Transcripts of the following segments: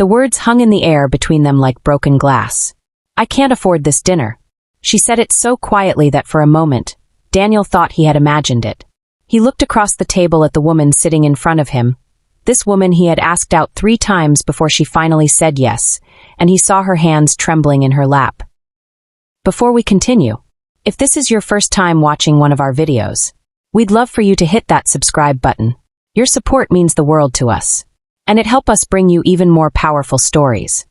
The words hung in the air between them like broken glass. "I can't afford this dinner." She said it so quietly that for a moment, Daniel thought he had imagined it. He looked across the table at the woman sitting in front of him, this woman he had asked out 3 times before she finally said yes, and he saw her hands trembling in her lap. Before we continue, if this is your first time watching one of our videos, we'd love for you to hit that subscribe button. Your support means the world to us, and it helps us bring you even more powerful stories.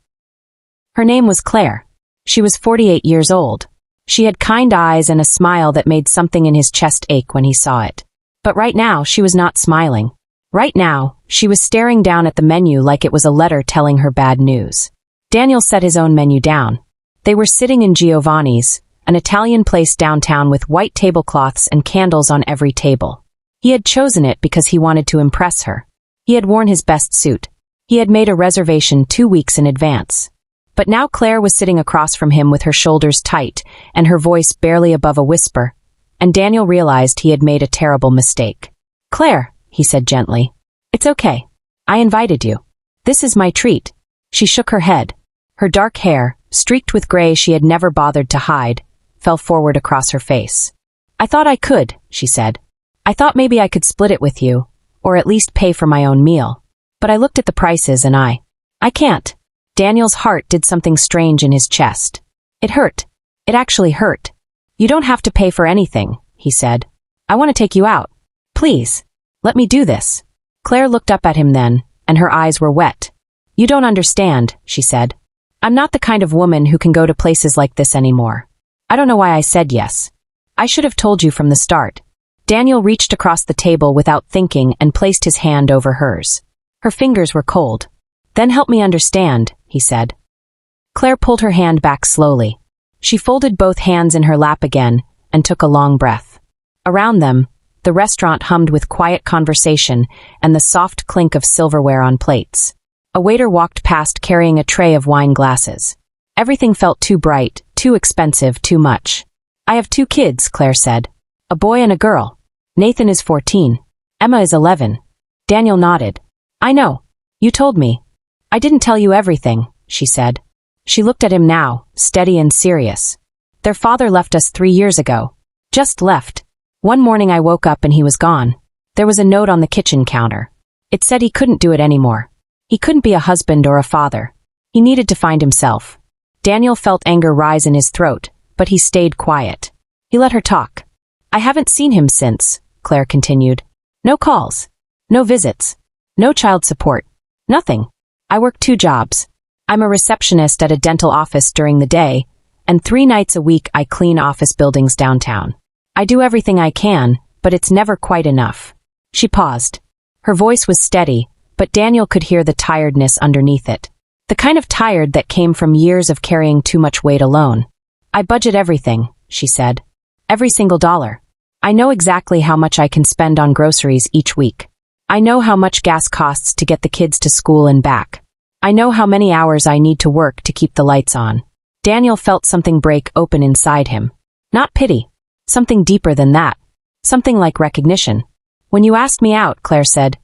Her name was Claire. She was 48 years old. She had kind eyes and a smile that made something in his chest ache when he saw it. But right now, she was not smiling. Right now, she was staring down at the menu like it was a letter telling her bad news. Daniel set his own menu down. They were sitting in Giovanni's, an Italian place downtown with white tablecloths and candles on every table. He had chosen it because he wanted to impress her. He had worn his best suit. He had made a reservation 2 weeks in advance. But now Claire was sitting across from him with her shoulders tight and her voice barely above a whisper, and Daniel realized he had made a terrible mistake. "Claire," he said gently, "it's okay. I invited you. This is my treat." She shook her head. Her dark hair, streaked with gray she had never bothered to hide, fell forward across her face. "I thought I could," she said. "I thought maybe I could split it with you, or at least pay for my own meal. But I looked at the prices and I can't." Daniel's heart did something strange in his chest. It hurt. It actually hurt. "You don't have to pay for anything," he said. "I want to take you out. Please, let me do this." Claire looked up at him then, and her eyes were wet. "You don't understand," she said. "I'm not the kind of woman who can go to places like this anymore. I don't know why I said yes. I should have told you from the start." Daniel reached across the table without thinking and placed his hand over hers. Her fingers were cold. "Then help me understand," he said. Claire pulled her hand back slowly. She folded both hands in her lap again and took a long breath. Around them, the restaurant hummed with quiet conversation and the soft clink of silverware on plates. A waiter walked past carrying a tray of wine glasses. Everything felt too bright, too expensive, too much. "I have 2 kids," Claire said. "A boy and a girl. Nathan is 14. Emma is 11. Daniel nodded. "I know. You told me. I didn't tell you everything," she said. She looked at him now, steady and serious. "Their father left us 3 years ago. Just left. One morning I woke up and he was gone. There was a note on the kitchen counter. It said he couldn't do it anymore. He couldn't be a husband or a father. He needed to find himself." Daniel felt anger rise in his throat, but he stayed quiet. He let her talk. "I haven't seen him since," Claire continued. "No calls. No visits. No child support. Nothing. I work 2 jobs. I'm a receptionist at a dental office during the day, and 3 nights a week I clean office buildings downtown. I do everything I can, but it's never quite enough." She paused. Her voice was steady, but Daniel could hear the tiredness underneath it. The kind of tired that came from years of carrying too much weight alone. "I budget everything," she said. "Every single dollar. I know exactly how much I can spend on groceries each week. I know how much gas costs to get the kids to school and back. I know how many hours I need to work to keep the lights on." Daniel felt something break open inside him. Not pity. Something deeper than that. Something like recognition. "When you asked me out," Claire said,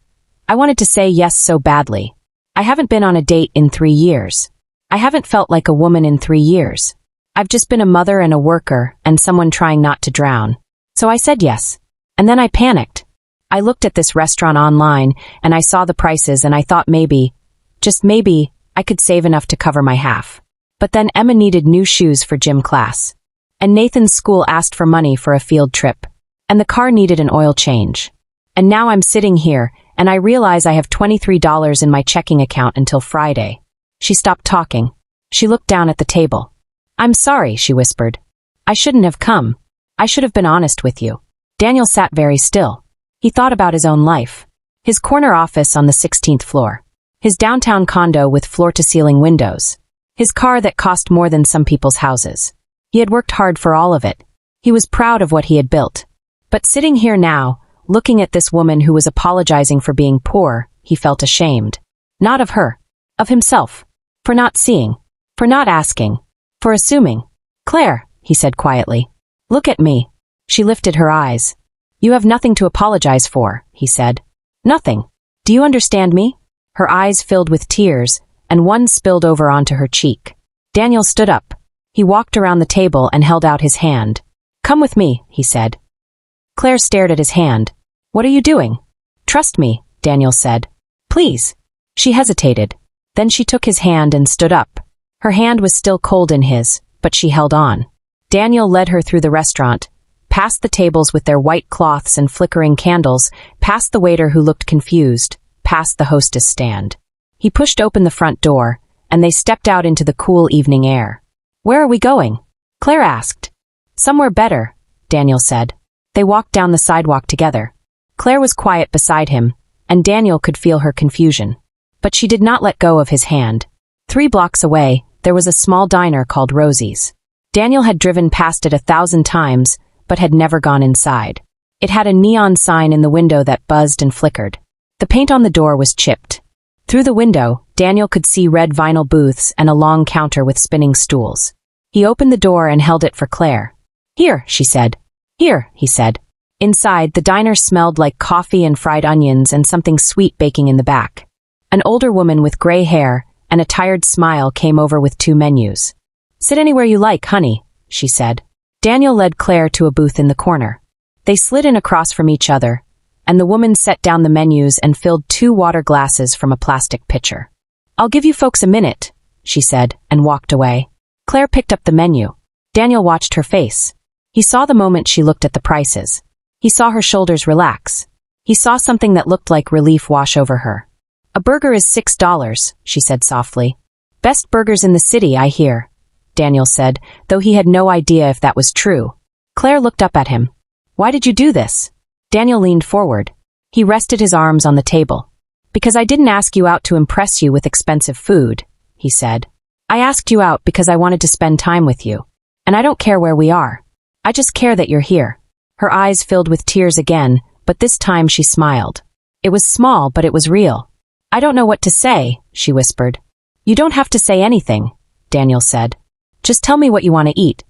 "I wanted to say yes so badly. I haven't been on a date in 3 years. I haven't felt like a woman in 3 years. I've just been a mother and a worker and someone trying not to drown. So I said yes. And then I panicked. I looked at this restaurant online and I saw the prices and I thought maybe, just maybe, I could save enough to cover my half. But then Emma needed new shoes for gym class. And Nathan's school asked for money for a field trip. And the car needed an oil change. And now I'm sitting here and I realize I have $23 in my checking account until Friday." She stopped talking. She looked down at the table. "I'm sorry," she whispered. "I shouldn't have come. I should have been honest with you." Daniel sat very still. He thought about his own life. His corner office on the 16th floor. His downtown condo with floor-to-ceiling windows. His car that cost more than some people's houses. He had worked hard for all of it. He was proud of what he had built. But sitting here now, looking at this woman who was apologizing for being poor, he felt ashamed. Not of her. Of himself. For not seeing. For not asking. For assuming. "Claire," he said quietly. "Look at me." She lifted her eyes. "You have nothing to apologize for," he said. "Nothing. Do you understand me?" Her eyes filled with tears, and one spilled over onto her cheek. Daniel stood up. He walked around the table and held out his hand. "Come with me," he said. Claire stared at his hand. "What are you doing?" "Trust me," Daniel said. "Please." She hesitated. Then she took his hand and stood up. Her hand was still cold in his, but she held on. Daniel led her through the restaurant, past the tables with their white cloths and flickering candles, past the waiter who looked confused, past the hostess stand. He pushed open the front door, and they stepped out into the cool evening air. "Where are we going?" Claire asked. "Somewhere better," Daniel said. They walked down the sidewalk together. Claire was quiet beside him, and Daniel could feel her confusion. But she did not let go of his hand. 3 blocks away, there was a small diner called Rosie's. Daniel had driven past it 1,000 times, but had never gone inside. It had a neon sign in the window that buzzed and flickered. The paint on the door was chipped. Through the window, Daniel could see red vinyl booths and a long counter with spinning stools. He opened the door and held it for Claire. "Here," she said. "Here," he said. Inside, the diner smelled like coffee and fried onions and something sweet baking in the back. An older woman with gray hair and a tired smile came over with 2 menus. "Sit anywhere you like, honey," she said. Daniel led Claire to a booth in the corner. They slid in across from each other, and the woman set down the menus and filled 2 water glasses from a plastic pitcher. "I'll give you folks a minute," she said, and walked away. Claire picked up the menu. Daniel watched her face. He saw the moment she looked at the prices. He saw her shoulders relax. He saw something that looked like relief wash over her. "A burger is $6, she said softly. "Best burgers in the city, I hear," Daniel said, though he had no idea if that was true. Claire looked up at him. "Why did you do this?" Daniel leaned forward. He rested his arms on the table. "Because I didn't ask you out to impress you with expensive food," he said. "I asked you out because I wanted to spend time with you. And I don't care where we are. I just care that you're here." Her eyes filled with tears again, but this time she smiled. It was small, but it was real. "I don't know what to say," she whispered. "You don't have to say anything," Daniel said. "Just tell me what you want to eat."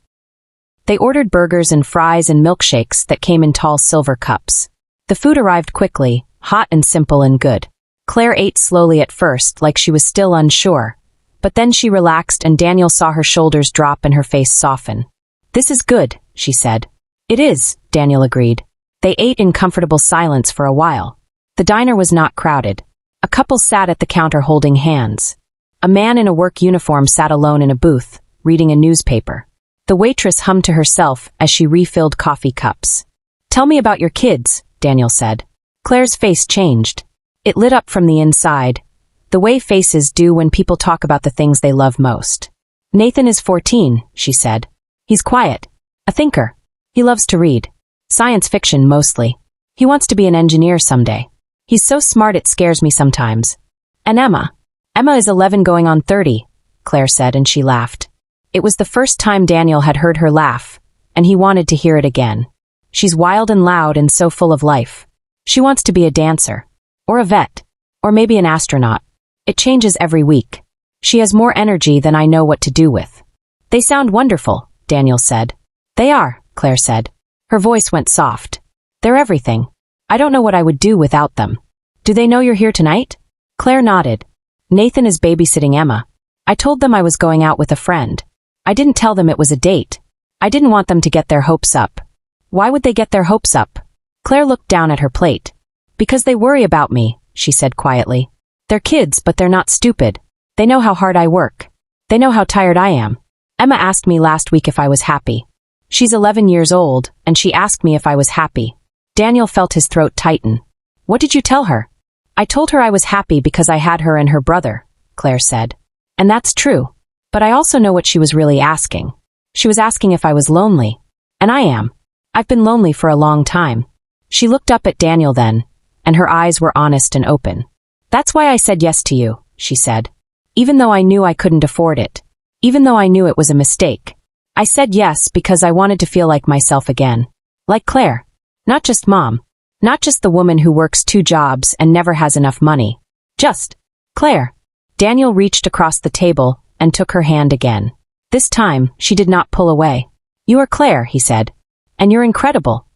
They ordered burgers and fries and milkshakes that came in tall silver cups. The food arrived quickly, hot and simple and good. Claire ate slowly at first, like she was still unsure. But then she relaxed and Daniel saw her shoulders drop and her face soften. "This is good," she said. "It is," Daniel agreed. They ate in comfortable silence for a while. The diner was not crowded. A couple sat at the counter holding hands. A man in a work uniform sat alone in a booth, reading a newspaper. The waitress hummed to herself as she refilled coffee cups. "Tell me about your kids," Daniel said. Claire's face changed. It lit up from the inside, the way faces do when people talk about the things they love most. "Nathan is 14, she said. "He's quiet. A thinker. He loves to read. Science fiction mostly. He wants to be an engineer someday. He's so smart it scares me sometimes." "And Emma?" "Emma is 11 going on 30, Claire said, and she laughed. It was the first time Daniel had heard her laugh, and he wanted to hear it again. "She's wild and loud and so full of life. She wants to be a dancer. Or a vet. Or maybe an astronaut. It changes every week. She has more energy than I know what to do with." "They sound wonderful," Daniel said. "They are," Claire said. Her voice went soft. "They're everything. I don't know what I would do without them." "Do they know you're here tonight?" Claire nodded. "Nathan is babysitting Emma. I told them I was going out with a friend. I didn't tell them it was a date. I didn't want them to get their hopes up." "Why would they get their hopes up?" Claire looked down at her plate. "Because they worry about me," she said quietly. "They're kids, but they're not stupid. They know how hard I work. They know how tired I am. Emma asked me last week if I was happy. She's 11 years old, and she asked me if I was happy." Daniel felt his throat tighten. "What did you tell her?" "I told her I was happy because I had her and her brother," Claire said. "And that's true. But I also know what she was really asking. She was asking if I was lonely. And I am. I've been lonely for a long time." She looked up at Daniel then, and her eyes were honest and open. "That's why I said yes to you," she said. "Even though I knew I couldn't afford it. Even though I knew it was a mistake. I said yes because I wanted to feel like myself again. Like Claire. Not just mom. Not just the woman who works 2 jobs and never has enough money. Just Claire." Daniel reached across the table and took her hand again. This time, she did not pull away. "You are Claire," he said. "And you're incredible."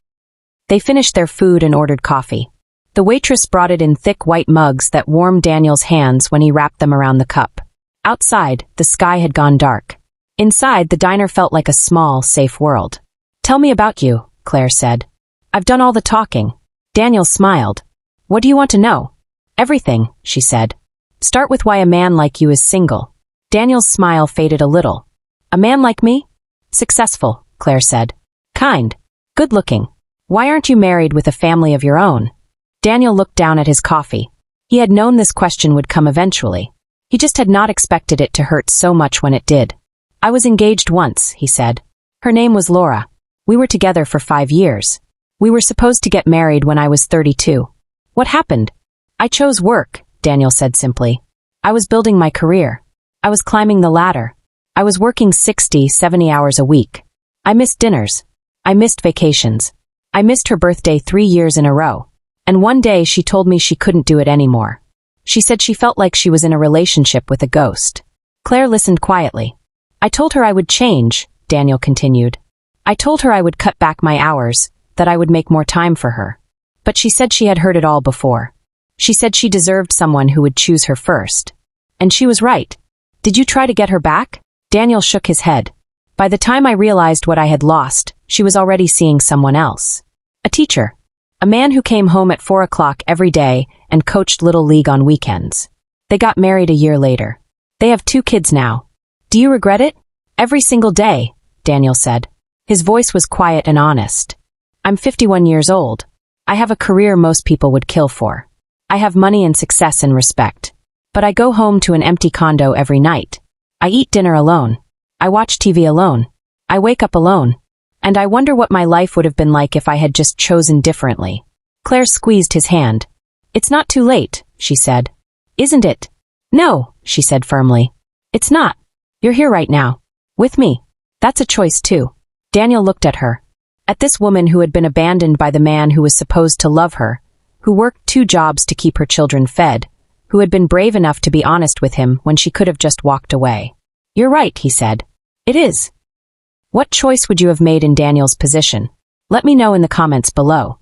They finished their food and ordered coffee. The waitress brought it in thick white mugs that warmed Daniel's hands when he wrapped them around the cup. Outside, the sky had gone dark. Inside, the diner felt like a small, safe world. "Tell me about you," Claire said. "I've done all the talking." Daniel smiled. "What do you want to know?" "Everything," she said. "Start with why a man like you is single." Daniel's smile faded a little. "A man like me?" "Successful," Claire said. "Kind. Good-looking. Why aren't you married with a family of your own?" Daniel looked down at his coffee. He had known this question would come eventually. He just had not expected it to hurt so much when it did. "I was engaged once," he said. "Her name was Laura. We were together for 5 years. We were supposed to get married when I was 32. What happened?" "I chose work," Daniel said simply. "I was building my career. I was climbing the ladder. I was working 60, 70 hours a week. I missed dinners. I missed vacations. I missed her birthday 3 years in a row. And one day she told me she couldn't do it anymore. She said she felt like she was in a relationship with a ghost." Claire listened quietly. "I told her I would change," Daniel continued. "I told her I would cut back my hours, that I would make more time for her. But she said she had heard it all before. She said she deserved someone who would choose her first. And she was right. Did you try to get her back?" Daniel shook his head. "By the time I realized what I had lost, she was already seeing someone else. A teacher. A man who came home at 4 o'clock every day and coached Little League on weekends. They got married a year later. They have 2 kids now. Do you regret it?" "Every single day," Daniel said. His voice was quiet and honest. "I'm 51 years old. I have a career most people would kill for. I have money and success and respect. But I go home to an empty condo every night. I eat dinner alone. I watch TV alone. I wake up alone. And I wonder what my life would have been like if I had just chosen differently." Claire squeezed his hand. "It's not too late," she said. "Isn't it?" "No," she said firmly. "It's not. You're here right now. With me. That's a choice too." Daniel looked at her. At this woman who had been abandoned by the man who was supposed to love her, who worked 2 jobs to keep her children fed, who had been brave enough to be honest with him when she could have just walked away. "You're right," he said. "It is." What choice would you have made in Daniel's position? Let me know in the comments below.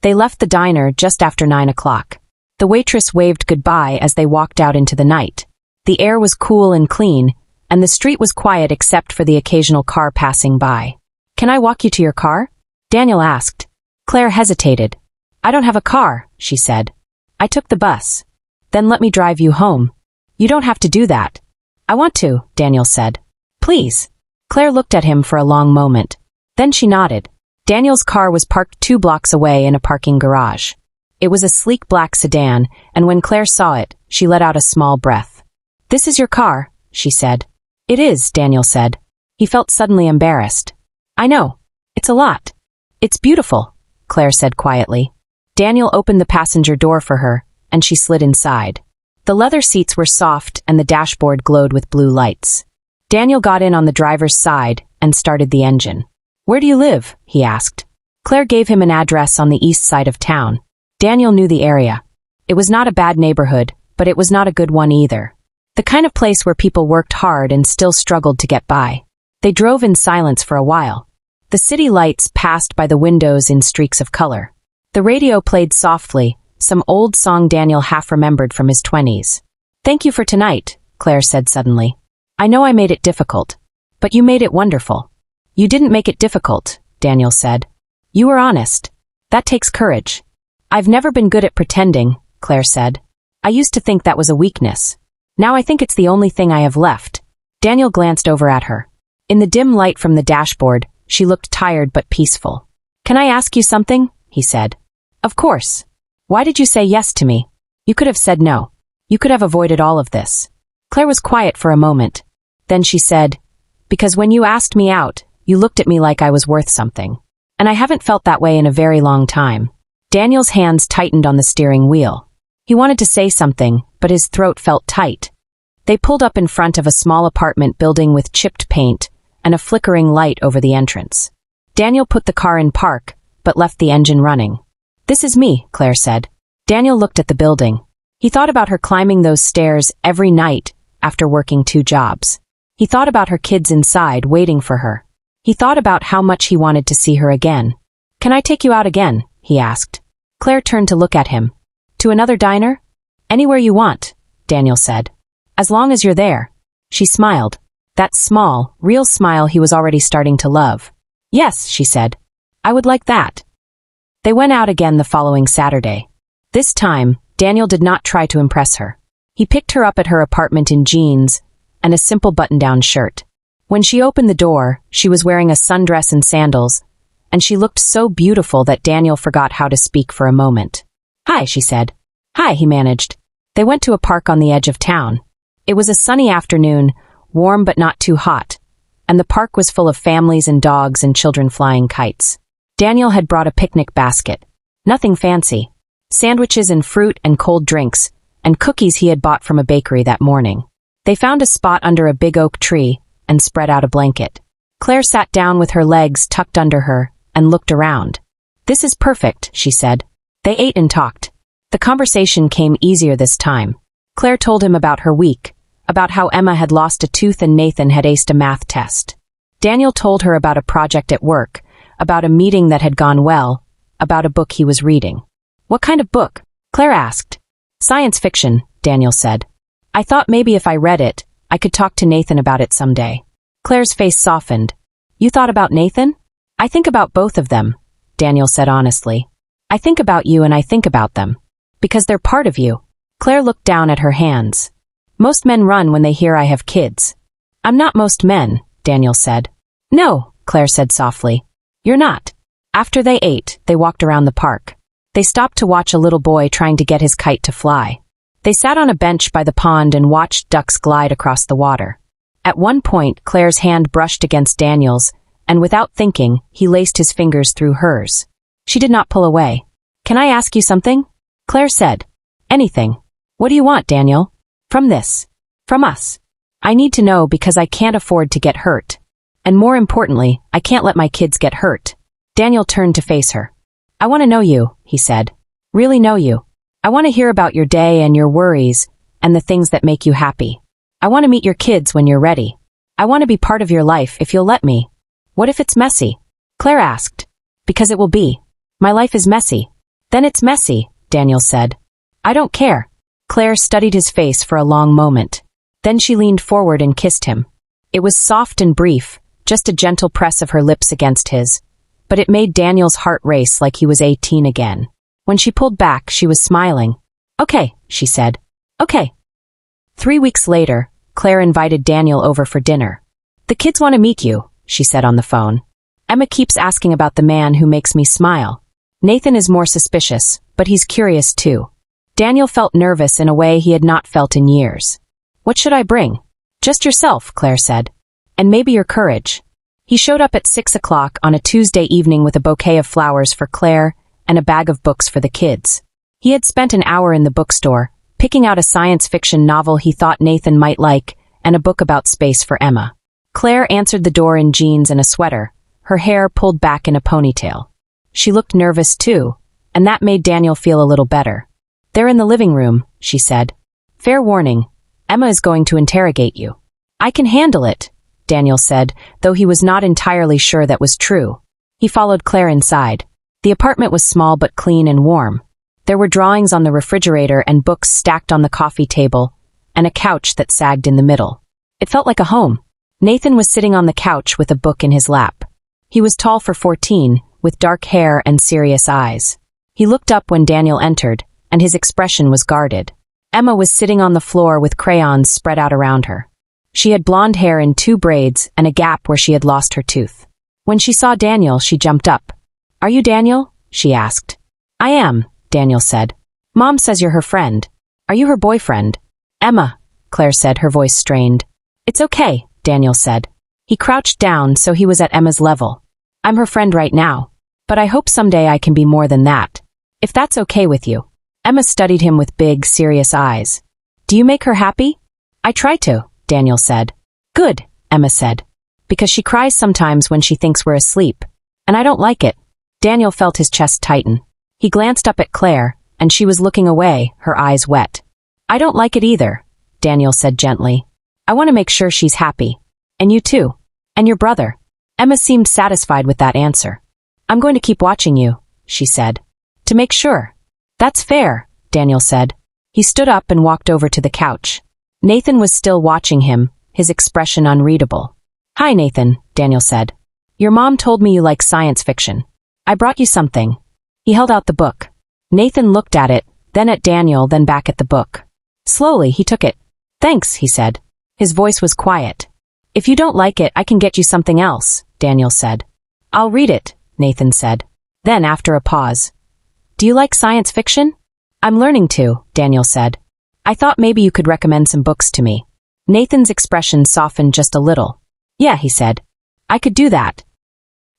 They left the diner just after 9 o'clock. The waitress waved goodbye as they walked out into the night. The air was cool and clean, and the street was quiet except for the occasional car passing by. "Can I walk you to your car?" Daniel asked. Claire hesitated. "I don't have a car," she said. "I took the bus." "Then let me drive you home." "You don't have to do that." "I want to," Daniel said. "Please." Claire looked at him for a long moment. Then she nodded. Daniel's car was parked 2 blocks away in a parking garage. It was a sleek black sedan, and when Claire saw it, she let out a small breath. "This is your car," she said. "It is," Daniel said. He felt suddenly embarrassed. "I know. It's a lot." "It's beautiful," Claire said quietly. Daniel opened the passenger door for her, and she slid inside. The leather seats were soft and the dashboard glowed with blue lights. Daniel got in on the driver's side and started the engine. "Where do you live?" he asked. Claire gave him an address on the east side of town. Daniel knew the area. It was not a bad neighborhood, but it was not a good one either. The kind of place where people worked hard and still struggled to get by. They drove in silence for a while. The city lights passed by the windows in streaks of color. The radio played softly, some old song Daniel half remembered from his 20s. "Thank you for tonight," Claire said suddenly. "I know I made it difficult. But you made it wonderful." "You didn't make it difficult," Daniel said. "You were honest. That takes courage." "I've never been good at pretending," Claire said. "I used to think that was a weakness. Now I think it's the only thing I have left." Daniel glanced over at her. In the dim light from the dashboard, she looked tired but peaceful. "Can I ask you something?" he said. "Of course. Why did you say yes to me? You could have said no. You could have avoided all of this." Claire was quiet for a moment. Then she said, "Because when you asked me out, you looked at me like I was worth something. And I haven't felt that way in a very long time." Daniel's hands tightened on the steering wheel. He wanted to say something, but his throat felt tight. They pulled up in front of a small apartment building with chipped paint and a flickering light over the entrance. Daniel put the car in park, but left the engine running. "This is me," Claire said. Daniel looked at the building. He thought about her climbing those stairs every night after working 2 jobs. He thought about her kids inside waiting for her. He thought about how much he wanted to see her again. "Can I take you out again?" he asked. Claire turned to look at him. "To another diner?" "Anywhere you want," Daniel said. As long as you're there. She smiled. That small, real smile he was already starting to love. Yes, she said. I would like that. They went out again the following Saturday. This time, Daniel did not try to impress her. He picked her up at her apartment in jeans and a simple button-down shirt. When she opened the door, she was wearing a sundress and sandals, and she looked so beautiful that Daniel forgot how to speak for a moment. Hi, she said. Hi, he managed. They went to a park on the edge of town. It was a sunny afternoon, warm but not too hot, and the park was full of families and dogs and children flying kites. Daniel had brought a picnic basket. Nothing fancy. Sandwiches and fruit and cold drinks, and cookies he had bought from a bakery that morning. They found a spot under a big oak tree and spread out a blanket. Claire sat down with her legs tucked under her and looked around. This is perfect, she said. They ate and talked. The conversation came easier this time. Claire told him about her week, about how Emma had lost a tooth and Nathan had aced a math test. Daniel told her about a project at work, about a meeting that had gone well, about a book he was reading. What kind of book? Claire asked. Science fiction, Daniel said. I thought maybe if I read it, I could talk to Nathan about it someday. Claire's face softened. You thought about Nathan? I think about both of them, Daniel said honestly. I think about you and I think about them. Because they're part of you. Claire looked down at her hands. Most men run when they hear I have kids. I'm not most men, Daniel said. No, Claire said softly. You're not. After they ate, they walked around the park. They stopped to watch a little boy trying to get his kite to fly. They sat on a bench by the pond and watched ducks glide across the water. At one point, Claire's hand brushed against Daniel's, and without thinking, he laced his fingers through hers. She did not pull away. Can I ask you something? Claire said. Anything. What do you want, Daniel? From this. From us. I need to know because I can't afford to get hurt. And more importantly, I can't let my kids get hurt. Daniel turned to face her. I want to know you, he said. Really know you. I want to hear about your day and your worries and the things that make you happy. I want to meet your kids when you're ready. I want to be part of your life if you'll let me. What if it's messy? Claire asked. Because it will be. My life is messy. Then it's messy, Daniel said. I don't care. Claire studied his face for a long moment. Then she leaned forward and kissed him. It was soft and brief, just a gentle press of her lips against his. But it made Daniel's heart race like he was 18 again. When she pulled back, she was smiling. Okay, she said. Okay. 3 weeks later, Claire invited Daniel over for dinner. The kids want to meet you, she said on the phone. Emma keeps asking about the man who makes me smile. Nathan is more suspicious, but he's curious too. Daniel felt nervous in a way he had not felt in years. What should I bring? Just yourself, Claire said. And maybe your courage. He showed up at 6 o'clock on a Tuesday evening with a bouquet of flowers for Claire and a bag of books for the kids. He had spent an hour in the bookstore, picking out a science fiction novel he thought Nathan might like and a book about space for Emma. Claire answered the door in jeans and a sweater, her hair pulled back in a ponytail. She looked nervous too, and that made Daniel feel a little better. They're in the living room, she said. Fair warning, Emma is going to interrogate you. I can handle it, Daniel said, though he was not entirely sure that was true. He followed Claire inside. The apartment was small but clean and warm. There were drawings on the refrigerator and books stacked on the coffee table, and a couch that sagged in the middle. It felt like a home. Nathan was sitting on the couch with a book in his lap. He was tall for 14, with dark hair and serious eyes. He looked up when Daniel entered, and his expression was guarded. Emma was sitting on the floor with crayons spread out around her. She had blonde hair in 2 braids and a gap where she had lost her tooth. When she saw Daniel, she jumped up. Are you Daniel? She asked. I am, Daniel said. Mom says you're her friend. Are you her boyfriend? Emma, Claire said, her voice strained. It's okay, Daniel said. He crouched down so he was at Emma's level. I'm her friend right now, but I hope someday I can be more than that. If that's okay with you. Emma studied him with big, serious eyes. Do you make her happy? I try to, Daniel said. Good, Emma said. Because she cries sometimes when she thinks we're asleep. And I don't like it. Daniel felt his chest tighten. He glanced up at Claire, and she was looking away, her eyes wet. I don't like it either, Daniel said gently. I want to make sure she's happy. And you too. And your brother. Emma seemed satisfied with that answer. I'm going to keep watching you, she said. To make sure. That's fair, Daniel said. He stood up and walked over to the couch. Nathan was still watching him, his expression unreadable. "Hi, Nathan," Daniel said. "Your mom told me you like science fiction. I brought you something." He held out the book. Nathan looked at it, then at Daniel, then back at the book. Slowly, he took it. "Thanks," he said. His voice was quiet. "If you don't like it, I can get you something else," Daniel said. "I'll read it," Nathan said. Then, after a pause, "Do you like science fiction?" "I'm learning to," Daniel said. "I thought maybe you could recommend some books to me." Nathan's expression softened just a little. "Yeah," he said. "I could do that."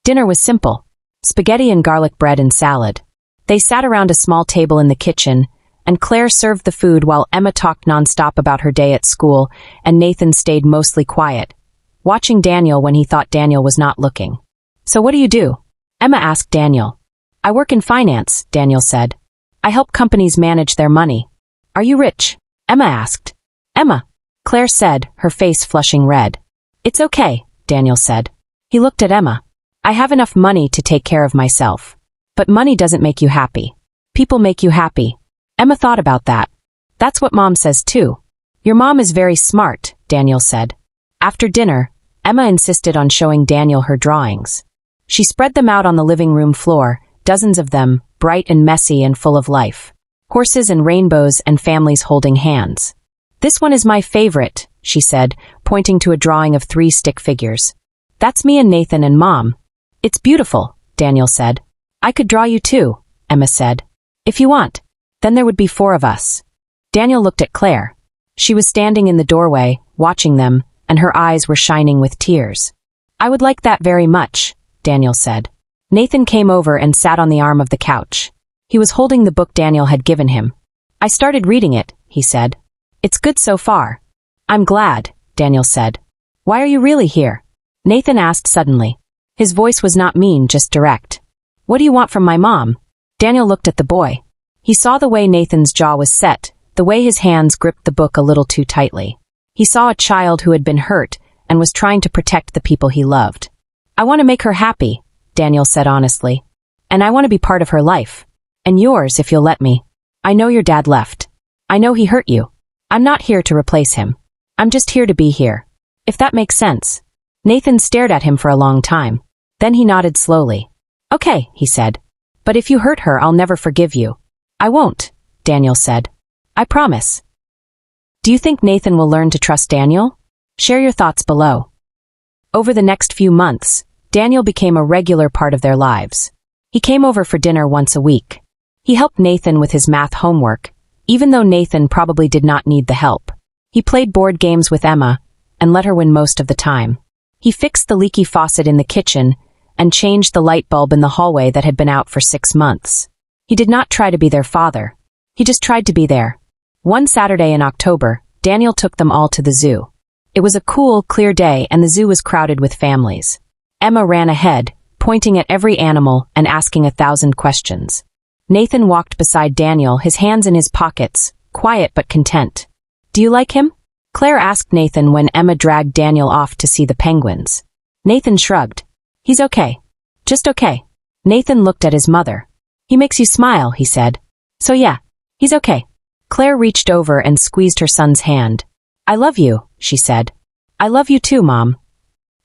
Dinner was simple. Spaghetti and garlic bread and salad. They sat around a small table in the kitchen, and Claire served the food while Emma talked nonstop about her day at school, and Nathan stayed mostly quiet, watching Daniel when he thought Daniel was not looking. "So what do you do?" Emma asked Daniel. "I work in finance," Daniel said. "I help companies manage their money." "Are you rich?" Emma asked. "Emma," Claire said, her face flushing red. "It's okay," Daniel said. He looked at Emma. "I have enough money to take care of myself. But money doesn't make you happy. People make you happy." Emma thought about that. "That's what Mom says too." "Your mom is very smart," Daniel said. After dinner, Emma insisted on showing Daniel her drawings. She spread them out on the living room floor, dozens of them, bright and messy and full of life. Horses and rainbows and families holding hands. "This one is my favorite," she said, pointing to a drawing of 3 stick figures. "That's me and Nathan and Mom." "It's beautiful," Daniel said. "I could draw you too," Emma said. "If you want. Then there would be 4 of us." Daniel looked at Claire. She was standing in the doorway, watching them, and her eyes were shining with tears. "I would like that very much," Daniel said. Nathan came over and sat on the arm of the couch. He was holding the book Daniel had given him. "I started reading it," he said. "It's good so far." "I'm glad," Daniel said. "Why are you really here?" Nathan asked suddenly. His voice was not mean, just direct. "What do you want from my mom?" Daniel looked at the boy. He saw the way Nathan's jaw was set, the way his hands gripped the book a little too tightly. He saw a child who had been hurt and was trying to protect the people he loved. "I want to make her happy," Daniel said honestly. "And I want to be part of her life. And yours, if you'll let me. I know your dad left. I know he hurt you. I'm not here to replace him. I'm just here to be here. If that makes sense." Nathan stared at him for a long time. Then he nodded slowly. "Okay," he said. "But if you hurt her, I'll never forgive you." "I won't," Daniel said. "I promise." Do you think Nathan will learn to trust Daniel? Share your thoughts below. Over the next few months, Daniel became a regular part of their lives. He came over for dinner once a week. He helped Nathan with his math homework, even though Nathan probably did not need the help. He played board games with Emma and let her win most of the time. He fixed the leaky faucet in the kitchen and changed the light bulb in the hallway that had been out for 6 months. He did not try to be their father. He just tried to be there. One Saturday in October, Daniel took them all to the zoo. It was a cool, clear day and the zoo was crowded with families. Emma ran ahead, pointing at every animal and asking 1,000 questions. Nathan walked beside Daniel, his hands in his pockets, quiet but content. "Do you like him?" Claire asked Nathan when Emma dragged Daniel off to see the penguins. Nathan shrugged. "He's okay. Just okay." Nathan looked at his mother. "He makes you smile," he said. "So yeah, he's okay." Claire reached over and squeezed her son's hand. "I love you," she said. "I love you too, Mom."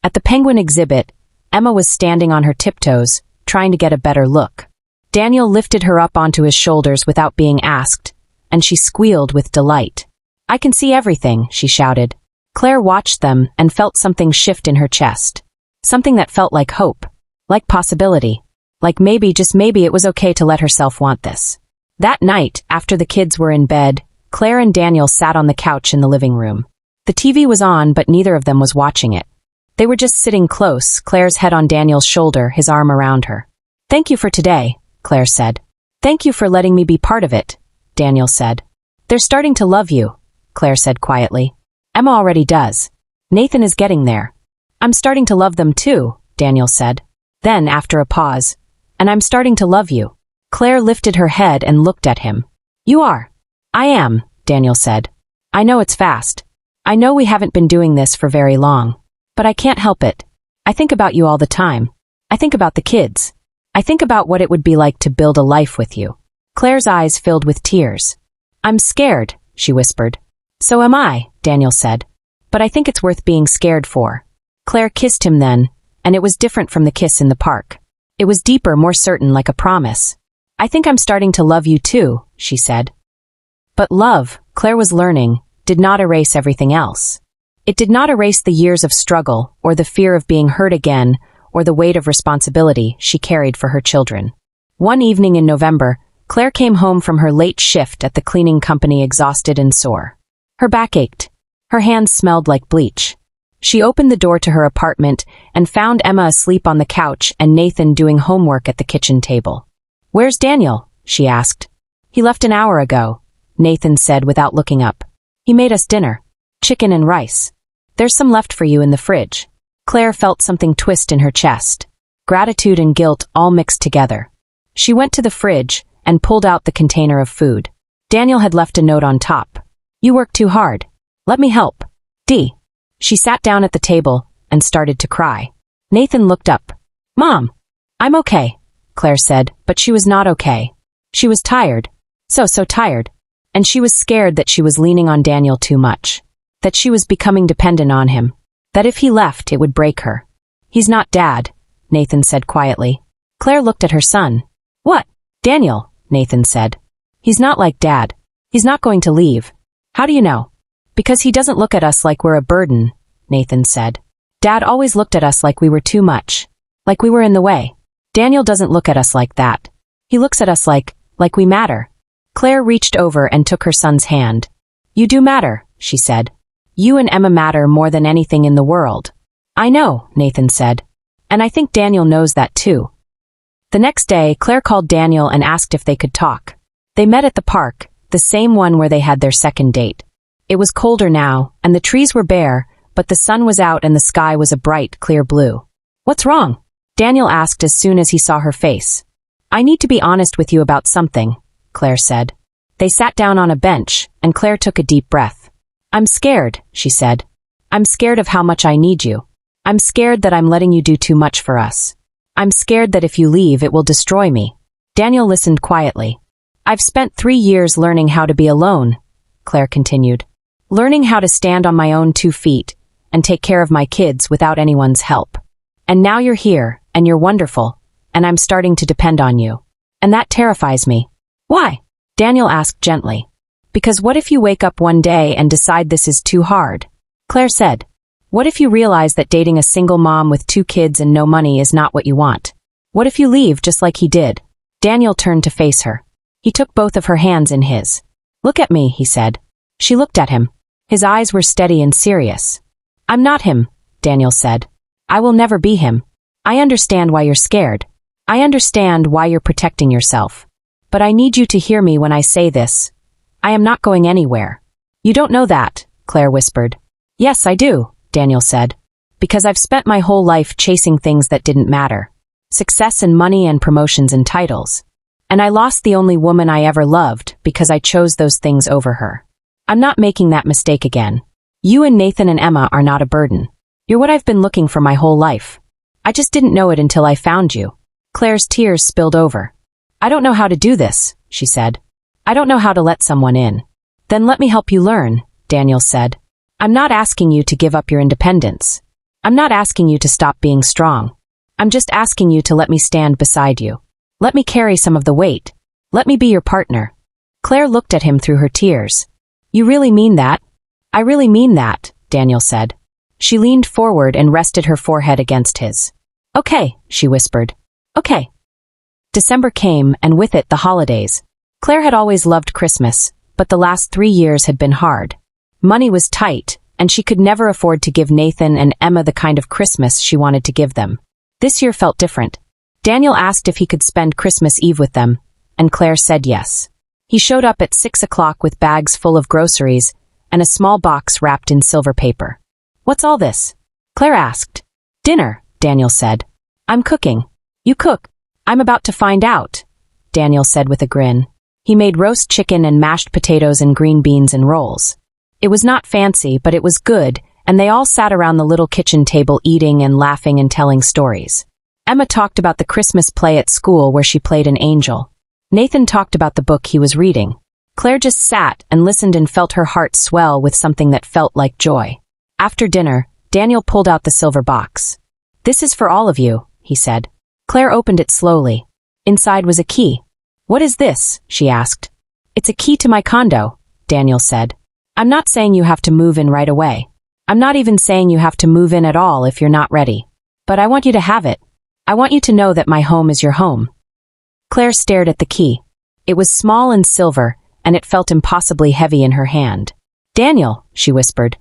At the penguin exhibit, Emma was standing on her tiptoes, trying to get a better look. Daniel lifted her up onto his shoulders without being asked, and she squealed with delight. "I can see everything," she shouted. Claire watched them and felt something shift in her chest. Something that felt like hope, like possibility, like maybe, just maybe, it was okay to let herself want this. That night, after the kids were in bed, Claire and Daniel sat on the couch in the living room. The TV was on, but neither of them was watching it. They were just sitting close, Claire's head on Daniel's shoulder, his arm around her. "Thank you for today," Claire said. "Thank you for letting me be part of it," Daniel said. "They're starting to love you," Claire said quietly. "Emma already does. Nathan is getting there." "I'm starting to love them too," Daniel said. Then, after a pause, "And I'm starting to love you." Claire lifted her head and looked at him. "You are." "I am," Daniel said. "I know it's fast. I know we haven't been doing this for very long. But I can't help it. I think about you all the time. I think about the kids. I think about what it would be like to build a life with you." Claire's eyes filled with tears. "I'm scared," she whispered. So am I, Daniel said. But I think it's worth being scared for. Claire kissed him then, and it was different from the kiss in the park. It was deeper, more certain, like a promise. I think I'm starting to love you too, she said. But love, Claire was learning, did not erase everything else. It did not erase the years of struggle, or the fear of being hurt again, or the weight of responsibility she carried for her children. One evening in November, Claire came home from her late shift at the cleaning company exhausted and sore. Her back ached. Her hands smelled like bleach. She opened the door to her apartment and found Emma asleep on the couch and Nathan doing homework at the kitchen table. "Where's Daniel?" she asked. "He left an hour ago," Nathan said without looking up. "He made us dinner. Chicken and rice. There's some left for you in the fridge." Claire felt something twist in her chest. Gratitude and guilt all mixed together. She went to the fridge and pulled out the container of food. Daniel had left a note on top. "You work too hard. Let me help. D." She sat down at the table and started to cry. Nathan looked up. "Mom, I'm okay," Claire said, but she was not okay. She was tired. So tired. And she was scared that she was leaning on Daniel too much. That she was becoming dependent on him. That if he left, it would break her. "He's not Dad," Nathan said quietly. Claire looked at her son. "What?" "Daniel," Nathan said. "He's not like Dad. He's not going to leave." "How do you know?" "Because he doesn't look at us like we're a burden," Nathan said. "Dad always looked at us like we were too much. Like we were in the way. Daniel doesn't look at us like that. He looks at us like we matter." Claire reached over and took her son's hand. "You do matter," she said. "You and Emma matter more than anything in the world." "I know," Nathan said. "And I think Daniel knows that too." The next day, Claire called Daniel and asked if they could talk. They met at the park, the same one where they had their second date. It was colder now, and the trees were bare, but the sun was out and the sky was a bright, clear blue. "What's wrong?" Daniel asked as soon as he saw her face. "I need to be honest with you about something," Claire said. They sat down on a bench, and Claire took a deep breath. "I'm scared," she said. "I'm scared of how much I need you. I'm scared that I'm letting you do too much for us. I'm scared that if you leave, it will destroy me." Daniel listened quietly. "I've spent 3 years learning how to be alone," Claire continued. "Learning how to stand on my own 2 feet and take care of my kids without anyone's help. And now you're here, and you're wonderful, and I'm starting to depend on you. And that terrifies me." "Why?" Daniel asked gently. "Because what if you wake up one day and decide this is too hard?" Claire said. "What if you realize that dating a single mom with 2 kids and no money is not what you want? What if you leave just like he did?" Daniel turned to face her. He took both of her hands in his. "Look at me," he said. She looked at him. His eyes were steady and serious. "I'm not him," Daniel said. "I will never be him. I understand why you're scared. I understand why you're protecting yourself. But I need you to hear me when I say this. I am not going anywhere." "You don't know that," Claire whispered. "Yes, I do," Daniel said. "Because I've spent my whole life chasing things that didn't matter. Success and money and promotions and titles. And I lost the only woman I ever loved because I chose those things over her. I'm not making that mistake again. You and Nathan and Emma are not a burden. You're what I've been looking for my whole life. I just didn't know it until I found you." Claire's tears spilled over. "I don't know how to do this," she said. "I don't know how to let someone in." "Then let me help you learn," Daniel said. "I'm not asking you to give up your independence. I'm not asking you to stop being strong. I'm just asking you to let me stand beside you. Let me carry some of the weight. Let me be your partner." Claire looked at him through her tears. "You really mean that?" "I really mean that," Daniel said. She leaned forward and rested her forehead against his. "Okay," she whispered. "Okay." December came, and with it the holidays. Claire had always loved Christmas, but the last 3 years had been hard. Money was tight, and she could never afford to give Nathan and Emma the kind of Christmas she wanted to give them. This year felt different. Daniel asked if he could spend Christmas Eve with them, and Claire said yes. He showed up at 6 o'clock with bags full of groceries and a small box wrapped in silver paper. "What's all this?" Claire asked. "Dinner," Daniel said. "I'm cooking." "You cook?" "I'm about to find out," Daniel said with a grin. He made roast chicken and mashed potatoes and green beans and rolls. It was not fancy, but it was good, and they all sat around the little kitchen table eating and laughing and telling stories. Emma talked about the Christmas play at school where she played an angel. Nathan talked about the book he was reading. Claire just sat and listened and felt her heart swell with something that felt like joy. After dinner, Daniel pulled out the silver box. "This is for all of you," he said. Claire opened it slowly. Inside was a key. "What is this?" she asked. "It's a key to my condo," Daniel said. "I'm not saying you have to move in right away. I'm not even saying you have to move in at all if you're not ready. But I want you to have it. I want you to know that my home is your home." Claire stared at the key. It was small and silver, and it felt impossibly heavy in her hand. "Daniel," she whispered.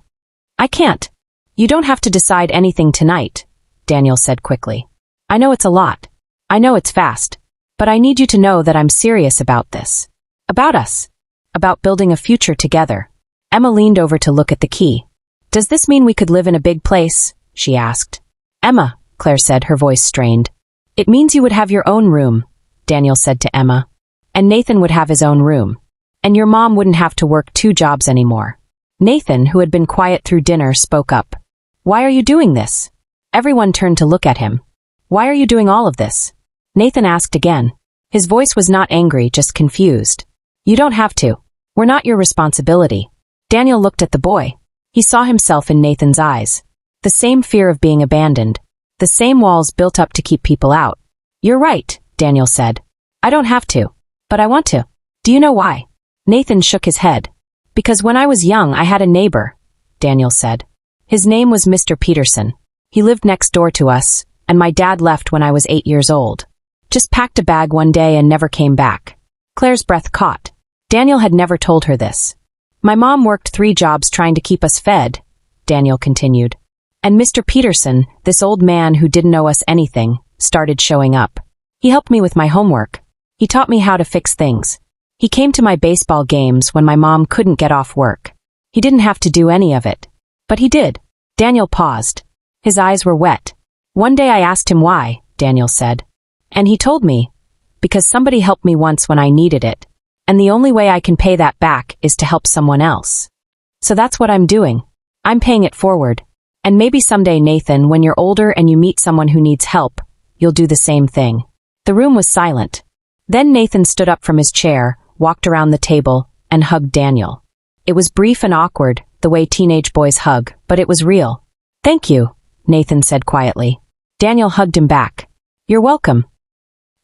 "I can't. You don't have to decide anything tonight," Daniel said quickly. "I know it's a lot. I know it's fast. But I need you to know that I'm serious about this. About us. About building a future together." Emma leaned over to look at the key. "Does this mean we could live in a big place?" she asked. "Emma," Claire said, her voice strained. "It means you would have your own room," Daniel said to Emma. "And Nathan would have his own room. And your mom wouldn't have to work 2 jobs anymore." Nathan, who had been quiet through dinner, spoke up. "Why are you doing this?" Everyone turned to look at him. "Why are you doing all of this?" Nathan asked again. His voice was not angry, just confused. "You don't have to. We're not your responsibility." Daniel looked at the boy. He saw himself in Nathan's eyes. The same fear of being abandoned. The same walls built up to keep people out. "You're right," Daniel said. "I don't have to. But I want to. Do you know why?" Nathan shook his head. "Because when I was young, I had a neighbor," Daniel said. "His name was Mr. Peterson. He lived next door to us, and my dad left when I was 8 years old. Just packed a bag one day and never came back." Claire's breath caught. Daniel had never told her this. "My mom worked 3 jobs trying to keep us fed," Daniel continued. "And Mr. Peterson, this old man who didn't owe us anything, started showing up. He helped me with my homework. He taught me how to fix things. He came to my baseball games when my mom couldn't get off work. He didn't have to do any of it. But he did." Daniel paused. His eyes were wet. "One day I asked him why," Daniel said. "And he told me, because somebody helped me once when I needed it. And the only way I can pay that back is to help someone else. So that's what I'm doing. I'm paying it forward. And maybe someday, Nathan, when you're older and you meet someone who needs help, you'll do the same thing." The room was silent. Then Nathan stood up from his chair, walked around the table, and hugged Daniel. It was brief and awkward, the way teenage boys hug, but it was real. "Thank you," Nathan said quietly. Daniel hugged him back. "You're welcome."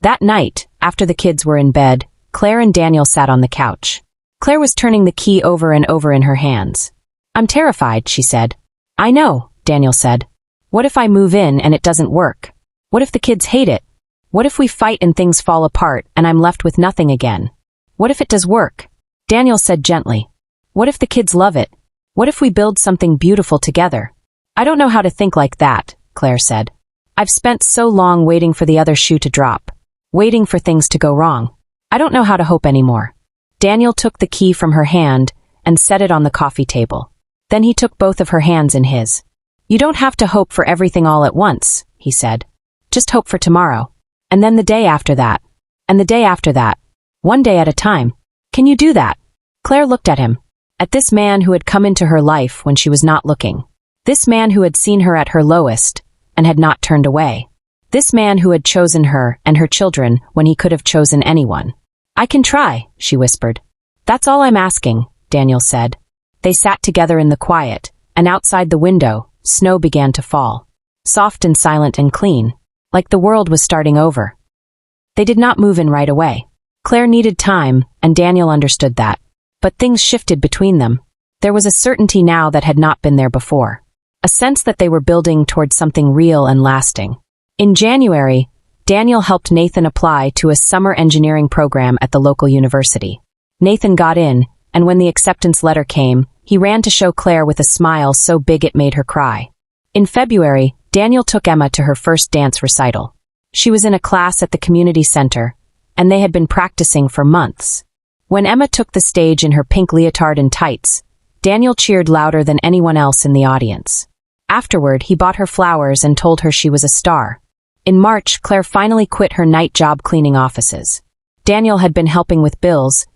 That night, after the kids were in bed, Claire and Daniel sat on the couch. Claire was turning the key over and over in her hands. "I'm terrified," she said. "I know," Daniel said. "What if I move in and it doesn't work? What if the kids hate it? What if we fight and things fall apart and I'm left with nothing again? What if it does work?" Daniel said gently. "What if the kids love it? What if we build something beautiful together?" "I don't know how to think like that," Claire said. "I've spent so long waiting for the other shoe to drop, waiting for things to go wrong. I don't know how to hope anymore." Daniel took the key from her hand and set it on the coffee table. Then he took both of her hands in his. "You don't have to hope for everything all at once," he said. "Just hope for tomorrow. And then the day after that. And the day after that. One day at a time. Can you do that?" Claire looked at him. At this man who had come into her life when she was not looking. This man who had seen her at her lowest and had not turned away. This man who had chosen her and her children when he could have chosen anyone. "I can try," she whispered. "That's all I'm asking," Daniel said. They sat together in the quiet, and outside the window, snow began to fall. Soft and silent and clean, like the world was starting over. They did not move in right away. Claire needed time, and Daniel understood that. But things shifted between them. There was a certainty now that had not been there before. A sense that they were building towards something real and lasting. In January, Daniel helped Nathan apply to a summer engineering program at the local university. Nathan got in, and when the acceptance letter came, he ran to show Claire with a smile so big it made her cry. In February, Daniel took Emma to her first dance recital. She was in a class at the community center, and they had been practicing for months. When Emma took the stage in her pink leotard and tights, Daniel cheered louder than anyone else in the audience. Afterward, he bought her flowers and told her she was a star. In March, Claire finally quit her night job cleaning offices. Daniel had been helping with bills,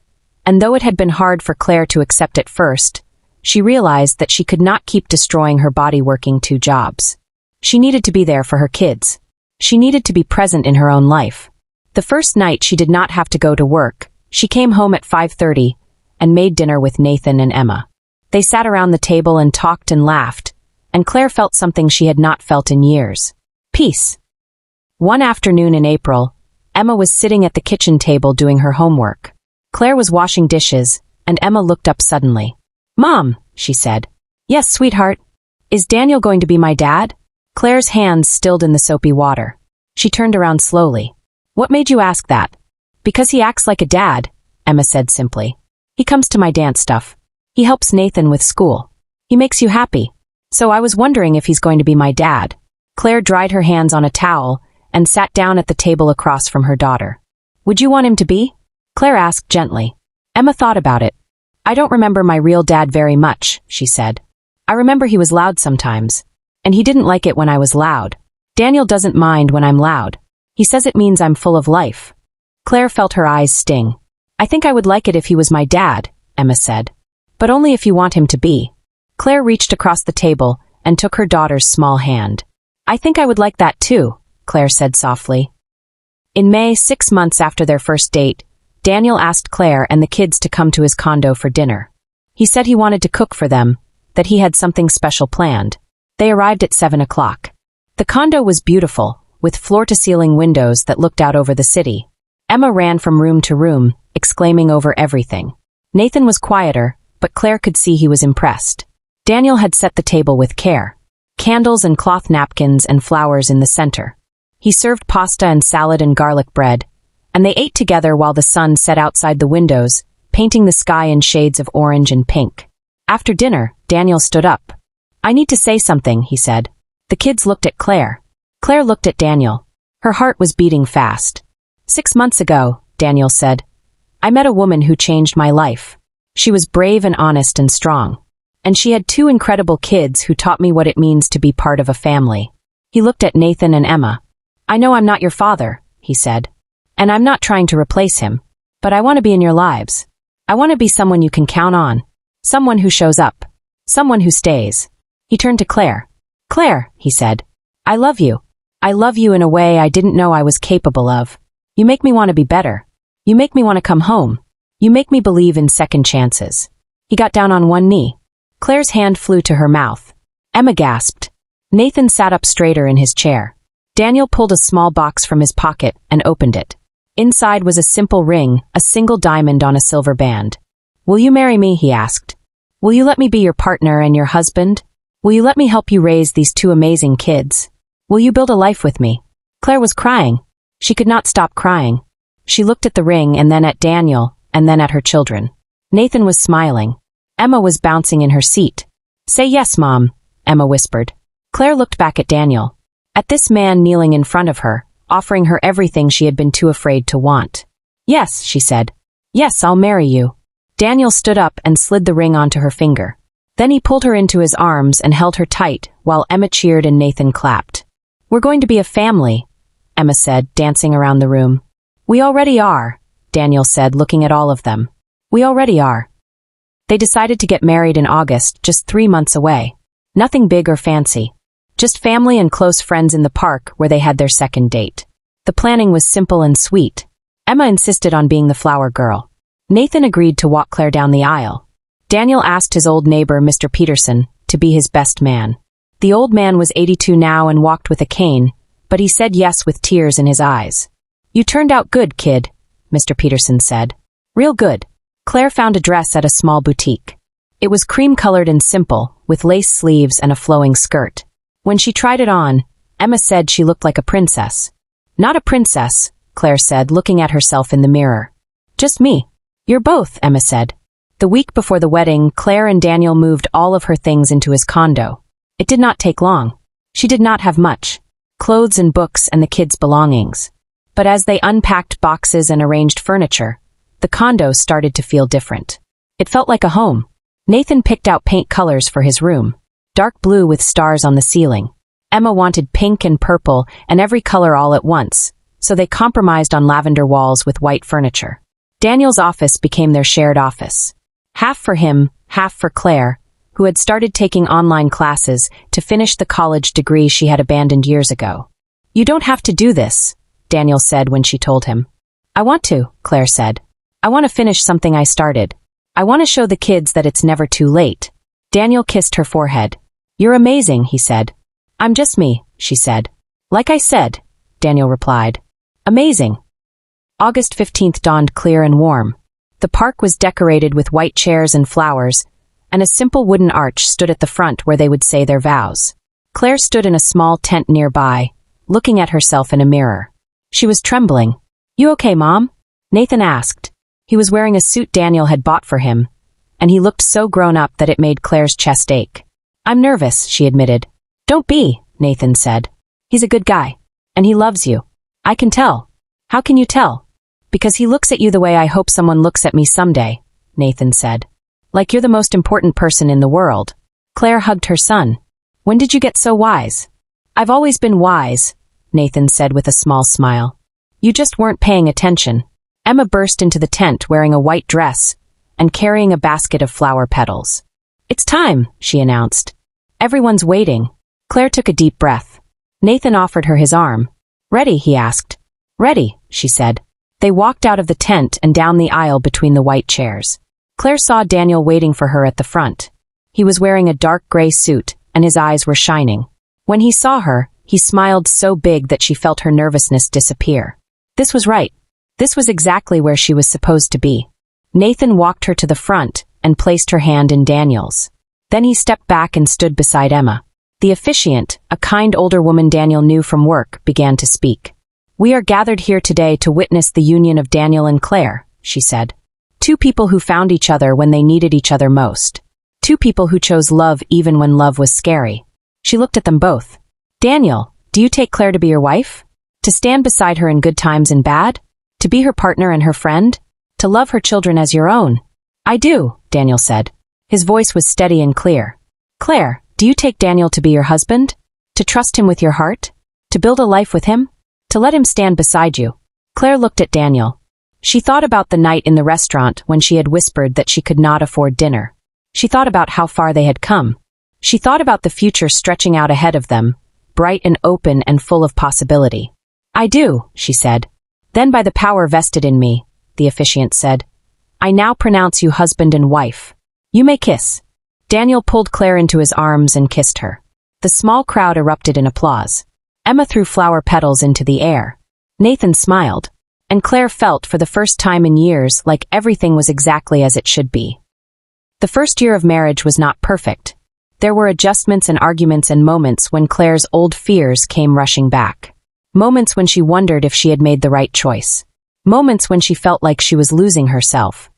and though it had been hard for Claire to accept at first, she realized that she could not keep destroying her body working 2 jobs. She needed to be there for her kids. She needed to be present in her own life. The first night she did not have to go to work. She came home at 5:30, and made dinner with Nathan and Emma. They sat around the table and talked and laughed, and Claire felt something she had not felt in years. Peace. One afternoon in April, Emma was sitting at the kitchen table doing her homework. Claire was washing dishes, and Emma looked up suddenly. "Mom," she said. "Yes, sweetheart. Is Daniel going to be my dad?" Claire's hands stilled in the soapy water. She turned around slowly. "What made you ask that?" "Because he acts like a dad," Emma said simply. "He comes to my dance stuff. He helps Nathan with school. He makes you happy. So I was wondering if he's going to be my dad." Claire dried her hands on a towel and sat down at the table across from her daughter. "Would you want him to be?" Claire asked gently. Emma thought about it. "I don't remember my real dad very much," she said. "I remember he was loud sometimes, and he didn't like it when I was loud. Daniel doesn't mind when I'm loud. He says it means I'm full of life." Claire felt her eyes sting. "I think I would like it if he was my dad," Emma said. "But only if you want him to be." Claire reached across the table and took her daughter's small hand. "I think I would like that too," Claire said softly. In May, 6 months after their first date, Daniel asked Claire and the kids to come to his condo for dinner. He said he wanted to cook for them, that he had something special planned. They arrived at 7 o'clock. The condo was beautiful, with floor-to-ceiling windows that looked out over the city. Emma ran from room to room, exclaiming over everything. Nathan was quieter, but Claire could see he was impressed. Daniel had set the table with care. Candles and cloth napkins and flowers in the center. He served pasta and salad and garlic bread, and they ate together while the sun set outside the windows, painting the sky in shades of orange and pink. After dinner, Daniel stood up. "I need to say something," he said. The kids looked at Claire. Claire looked at Daniel. Her heart was beating fast. 6 months ago, Daniel said, "I met a woman who changed my life. She was brave and honest and strong. And she had 2 incredible kids who taught me what it means to be part of a family." He looked at Nathan and Emma. "I know I'm not your father," he said. "And I'm not trying to replace him. But I want to be in your lives. I want to be someone you can count on. Someone who shows up. Someone who stays." He turned to Claire. "Claire," he said, "I love you. I love you in a way I didn't know I was capable of. You make me want to be better. You make me want to come home. You make me believe in second chances." He got down on one knee. Claire's hand flew to her mouth. Emma gasped. Nathan sat up straighter in his chair. Daniel pulled a small box from his pocket and opened it. Inside was a simple ring, a single diamond on a silver band. "Will you marry me?" he asked. "Will you let me be your partner and your husband? Will you let me help you raise these 2 amazing kids? Will you build a life with me?" Claire was crying. She could not stop crying. She looked at the ring and then at Daniel and then at her children. Nathan was smiling. Emma was bouncing in her seat. "Say yes, Mom," Emma whispered. Claire looked back at Daniel. At this man kneeling in front of her, offering her everything she had been too afraid to want. "Yes," she said. "Yes, I'll marry you." Daniel stood up and slid the ring onto her finger. Then he pulled her into his arms and held her tight while Emma cheered and Nathan clapped. "We're going to be a family," Emma said, dancing around the room. "We already are," Daniel said, looking at all of them. "We already are." They decided to get married in August, just 3 months away. Nothing big or fancy. Just family and close friends in the park where they had their second date. The planning was simple and sweet. Emma insisted on being the flower girl. Nathan agreed to walk Claire down the aisle. Daniel asked his old neighbor, Mr. Peterson, to be his best man. The old man was 82 now and walked with a cane, but he said yes with tears in his eyes. "You turned out good, kid," Mr. Peterson said. "Real good." Claire found a dress at a small boutique. It was cream-colored and simple, with lace sleeves and a flowing skirt. When she tried it on, Emma said she looked like a princess. "Not a princess," Claire said, looking at herself in the mirror. "Just me." "You're both," Emma said. The week before the wedding, Claire and Daniel moved all of her things into his condo. It did not take long. She did not have much. Clothes and books and the kids' belongings. But as they unpacked boxes and arranged furniture, the condo started to feel different. It felt like a home. Nathan picked out paint colors for his room. Dark blue with stars on the ceiling. Emma wanted pink and purple and every color all at once, so they compromised on lavender walls with white furniture. Daniel's office became their shared office. Half for him, half for Claire, who had started taking online classes to finish the college degree she had abandoned years ago. "You don't have to do this," Daniel said when she told him. "I want to," Claire said. "I want to finish something I started. I want to show the kids that it's never too late. Daniel kissed her forehead. You're amazing, he said. I'm just me, she said. Like I said, Daniel replied. Amazing. August 15th dawned clear and warm. The park was decorated with white chairs and flowers, and a simple wooden arch stood at the front where they would say their vows. Claire stood in a small tent nearby, looking at herself in a mirror. She was trembling. You okay, Mom? Nathan asked. He was wearing a suit Daniel had bought for him, and he looked so grown up that it made Claire's chest ache. I'm nervous, she admitted. Don't be, Nathan said. He's a good guy, and he loves you. I can tell. How can you tell? Because he looks at you the way I hope someone looks at me someday, Nathan said. Like you're the most important person in the world. Claire hugged her son. When did you get so wise? I've always been wise, Nathan said with a small smile. You just weren't paying attention. Emma burst into the tent wearing a white dress and carrying a basket of flower petals. It's time, she announced. Everyone's waiting. Claire took a deep breath. Nathan offered her his arm. Ready, he asked. Ready, she said. They walked out of the tent and down the aisle between the white chairs. Claire saw Daniel waiting for her at the front. He was wearing a dark gray suit, and his eyes were shining. When he saw her, he smiled so big that she felt her nervousness disappear. This was right. This was exactly where she was supposed to be. Nathan walked her to the front and placed her hand in Daniel's. Then he stepped back and stood beside Emma. The officiant, a kind older woman Daniel knew from work, began to speak. We are gathered here today to witness the union of Daniel and Claire, she said. Two people who found each other when they needed each other most. Two people who chose love even when love was scary. She looked at them both. Daniel, do you take Claire to be your wife? To stand beside her in good times and bad? To be her partner and her friend? To love her children as your own? I do, Daniel said. His voice was steady and clear. Claire, do you take Daniel to be your husband? To trust him with your heart? To build a life with him? To let him stand beside you? Claire looked at Daniel. She thought about the night in the restaurant when she had whispered that she could not afford dinner. She thought about how far they had come. She thought about the future stretching out ahead of them, bright and open and full of possibility. I do, she said. Then by the power vested in me, the officiant said, I now pronounce you husband and wife. You may kiss. Daniel pulled Claire into his arms and kissed her. The small crowd erupted in applause. Emma threw flower petals into the air. Nathan smiled, and Claire felt for the first time in years like everything was exactly as it should be. The first year of marriage was not perfect. There were adjustments and arguments and moments when Claire's old fears came rushing back. Moments when she wondered if she had made the right choice. Moments when she felt like she was losing herself.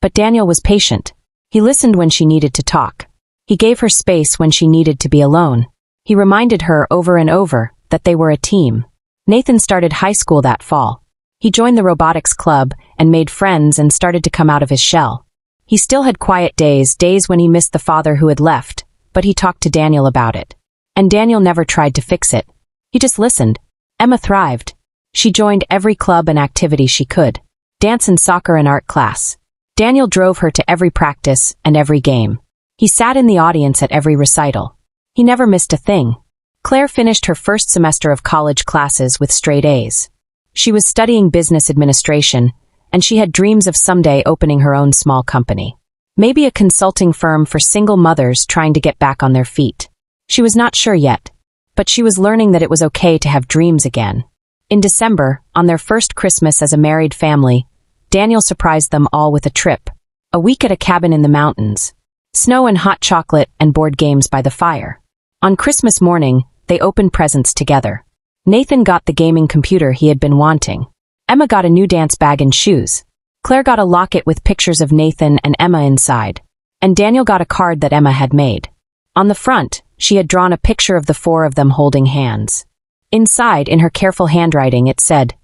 But Daniel was patient. He listened when she needed to talk. He gave her space when she needed to be alone. He reminded her over and over that they were a team. Nathan started high school that fall. He joined the robotics club and made friends and started to come out of his shell. He still had quiet days when he missed the father who had left, but he talked to Daniel about it. And Daniel never tried to fix it. He just listened. Emma thrived. She joined every club and activity she could. Dance and soccer and art class. Daniel drove her to every practice and every game. He sat in the audience at every recital. He never missed a thing. Claire finished her first semester of college classes with straight A's. She was studying business administration, and she had dreams of someday opening her own small company. Maybe a consulting firm for single mothers trying to get back on their feet. She was not sure yet, but she was learning that it was okay to have dreams again. In December, on their first Christmas as a married family, Daniel surprised them all with a trip. A week at a cabin in the mountains. Snow and hot chocolate and board games by the fire. On Christmas morning, they opened presents together. Nathan got the gaming computer he had been wanting. Emma got a new dance bag and shoes. Claire got a locket with pictures of Nathan and Emma inside. And Daniel got a card that Emma had made. On the front, she had drawn a picture of the four of them holding hands. Inside, in her careful handwriting, it said,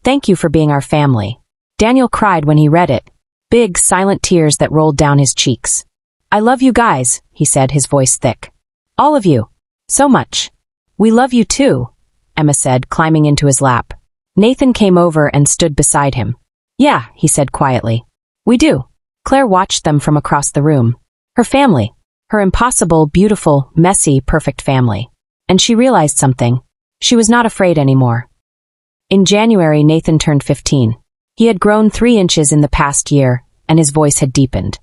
"Thank you for being our family." Daniel cried when he read it. Big, silent tears that rolled down his cheeks. "I love you guys," he said, his voice thick. "All of you. So much." "We love you too," Emma said, climbing into his lap. Nathan came over and stood beside him. "Yeah," he said quietly. "We do." Claire watched them from across the room. Her family. Her impossible, beautiful, messy, perfect family. And she realized something. She was not afraid anymore. In January, Nathan turned 15. He had grown 3 inches in the past year, and his voice had deepened.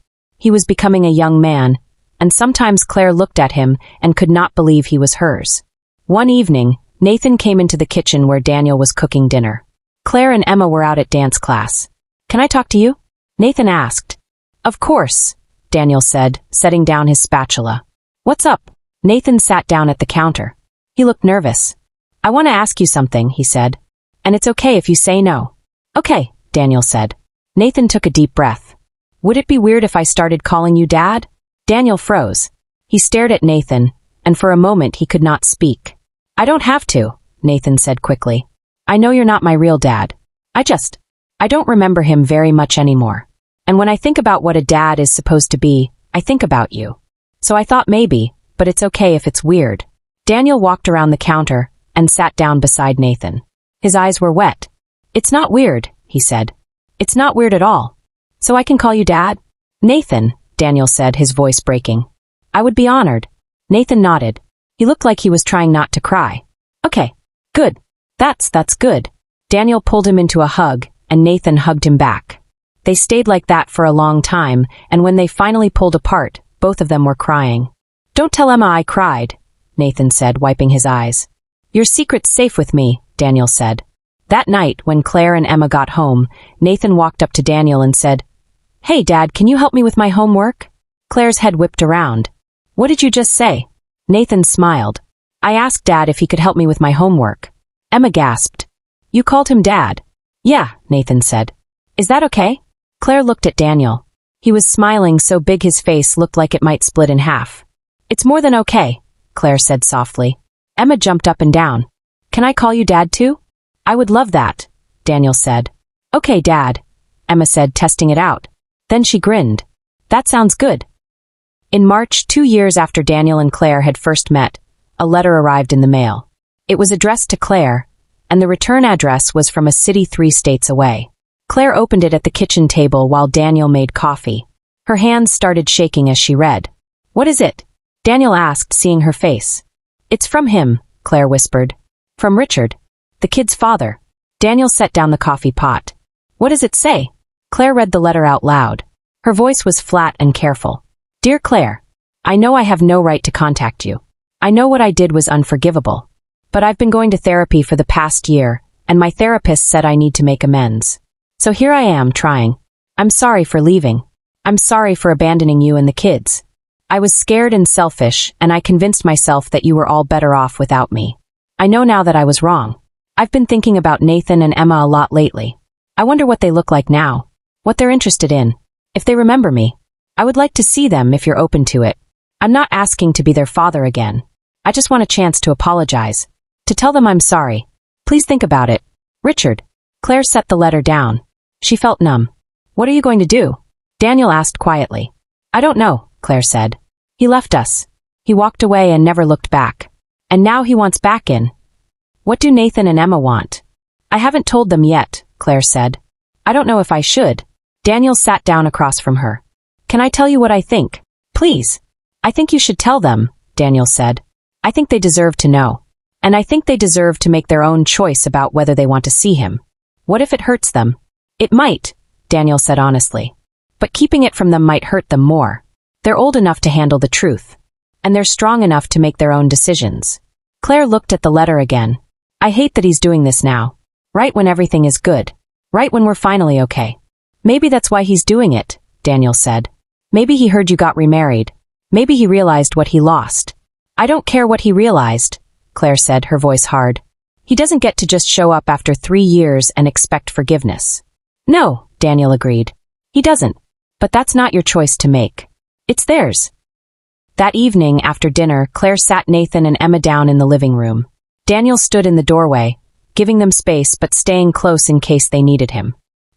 He was becoming a young man, and sometimes Claire looked at him and could not believe he was hers. One evening, Nathan came into the kitchen where Daniel was cooking dinner. Claire and Emma were out at dance class. "Can I talk to you?" Nathan asked. "Of course," Daniel said, setting down his spatula. "What's up?" Nathan sat down at the counter. He looked nervous. "I want to ask you something," he said. "And it's okay if you say no." "Okay," Daniel said. Nathan took a deep breath. "Would it be weird if I started calling you Dad?" Daniel froze. He stared at Nathan, and for a moment he could not speak. "I don't have to," Nathan said quickly. "I know you're not my real dad. I don't remember him very much anymore. And when I think about what a dad is supposed to be, I think about you. So I thought maybe, but it's okay if it's weird." Daniel walked around the counter and sat down beside Nathan. His eyes were wet. "It's not weird," he said. "It's not weird at all. So I can call you Dad?" "Nathan," Daniel said, his voice breaking. "I would be honored." Nathan nodded. He looked like he was trying not to cry. "Okay. Good. That's good." Daniel pulled him into a hug, and Nathan hugged him back. They stayed like that for a long time, and when they finally pulled apart, both of them were crying. "Don't tell Emma I cried," Nathan said, wiping his eyes. "Your secret's safe with me," Daniel said. That night, when Claire and Emma got home, Nathan walked up to Daniel and said, "Hey, Dad, can you help me with my homework?" Claire's head whipped around. "What did you just say?" Nathan smiled. "I asked Dad if he could help me with my homework." Emma gasped. "You called him Dad?" "Yeah," Nathan said. "Is that okay?" Claire looked at Daniel. He was smiling so big his face looked like it might split in half. "It's more than okay," Claire said softly. Emma jumped up and down. "Can I call you Dad too?" "I would love that," Daniel said. "Okay, Dad," Emma said, testing it out. Then she grinned. "That sounds good." In March, 2 years after Daniel and Claire had first met, a letter arrived in the mail. It was addressed to Claire, and the return address was from a city 3 states away. Claire opened it at the kitchen table while Daniel made coffee. Her hands started shaking as she read. "What is it?" Daniel asked, seeing her face. "It's from him," Claire whispered. "From Richard, the kid's father." Daniel set down the coffee pot. "What does it say?" Claire read the letter out loud. Her voice was flat and careful. "Dear Claire, I know I have no right to contact you. I know what I did was unforgivable. But I've been going to therapy for the past year, and my therapist said I need to make amends. So here I am, trying. I'm sorry for leaving. I'm sorry for abandoning you and the kids. I was scared and selfish, and I convinced myself that you were all better off without me. I know now that I was wrong. I've been thinking about Nathan and Emma a lot lately. I wonder what they look like now, what they're interested in, if they remember me. I would like to see them if you're open to it. I'm not asking to be their father again. I just want a chance to apologize, to tell them I'm sorry. Please think about it. Richard." Claire set the letter down. She felt numb. "What are you going to do?" Daniel asked quietly. "I don't know," Claire said. "He left us. He walked away and never looked back. And now he wants back in. What do Nathan and Emma want?" "I haven't told them yet," Claire said. "I don't know if I should." Daniel sat down across from her. "Can I tell you what I think? Please." "I think you should tell them," Daniel said. "I think they deserve to know. And I think they deserve to make their own choice about whether they want to see him. What if it hurts them?" "It might," Daniel said honestly. "But keeping it from them might hurt them more. They're old enough to handle the truth. And they're strong enough to make their own decisions." Claire looked at the letter again. "I hate that he's doing this now. Right when everything is good. Right when we're finally okay." "Maybe that's why he's doing it," Daniel said. "Maybe he heard you got remarried. Maybe he realized what he lost." "I don't care what he realized," Claire said, her voice hard. "He doesn't get to just show up after 3 years and expect forgiveness." "No," Daniel agreed. "He doesn't. But that's not your choice to make. It's theirs." That evening, after dinner, Claire sat Nathan and Emma down in the living room. Daniel stood in the doorway, giving them space but staying close in case they needed him.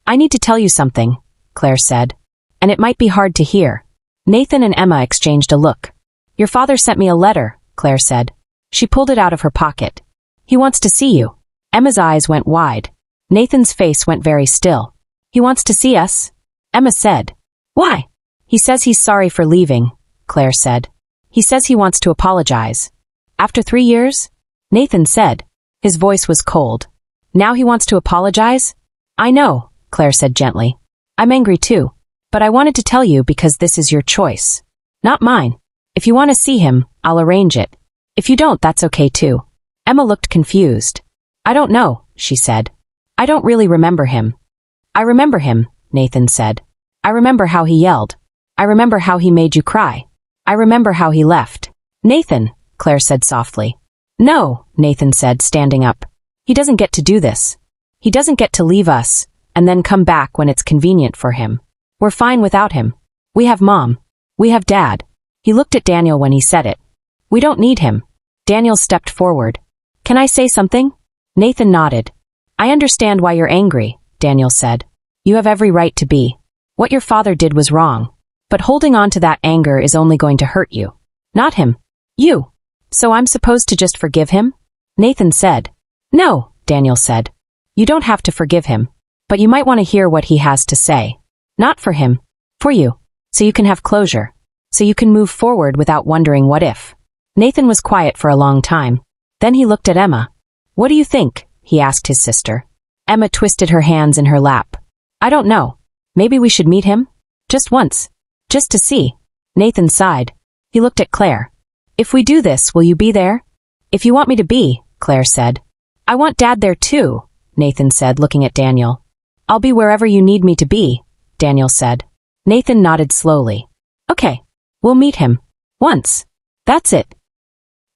"I need to tell you something," Claire said. "And it might be hard to hear." Nathan and Emma exchanged a look. "Your father sent me a letter," Claire said. She pulled it out of her pocket. "He wants to see you." Emma's eyes went wide. Nathan's face went very still. "He wants to see us?" Emma said. "Why?" "He says he's sorry for leaving," Claire said. "He says he wants to apologize." "After 3 years?" Nathan said. His voice was cold. "Now he wants to apologize?" "I know," Claire said gently. "I'm angry too. But I wanted to tell you because this is your choice. Not mine. If you want to see him, I'll arrange it. If you don't, that's okay too. Emma looked confused. I don't know, she said. I don't really remember him. I remember him, Nathan said. I remember how he yelled. I remember how he made you cry. I remember how he left. Nathan, Claire said softly. No, Nathan said, standing up. He doesn't get to do this. He doesn't get to leave us, and then come back when it's convenient for him. We're fine without him. We have Mom. We have Dad. He looked at Daniel when he said it. We don't need him. Daniel stepped forward. Can I say something? Nathan nodded. I understand why you're angry, Daniel said. You have every right to be. What your father did was wrong. But holding on to that anger is only going to hurt you. Not him. You. So I'm supposed to just forgive him? Nathan said. No, Daniel said. You don't have to forgive him. But you might want to hear what he has to say. Not for him. For you. So you can have closure. So you can move forward without wondering what if. Nathan was quiet for a long time. Then he looked at Emma. What do you think? He asked his sister. Emma twisted her hands in her lap. I don't know. Maybe we should meet him? Just once. Just to see. Nathan sighed. He looked at Claire. If we do this, will you be there? If you want me to be, Claire said. I want Dad there too, Nathan said, looking at Daniel. I'll be wherever you need me to be, Daniel said. Nathan nodded slowly. Okay. We'll meet him. Once. That's it.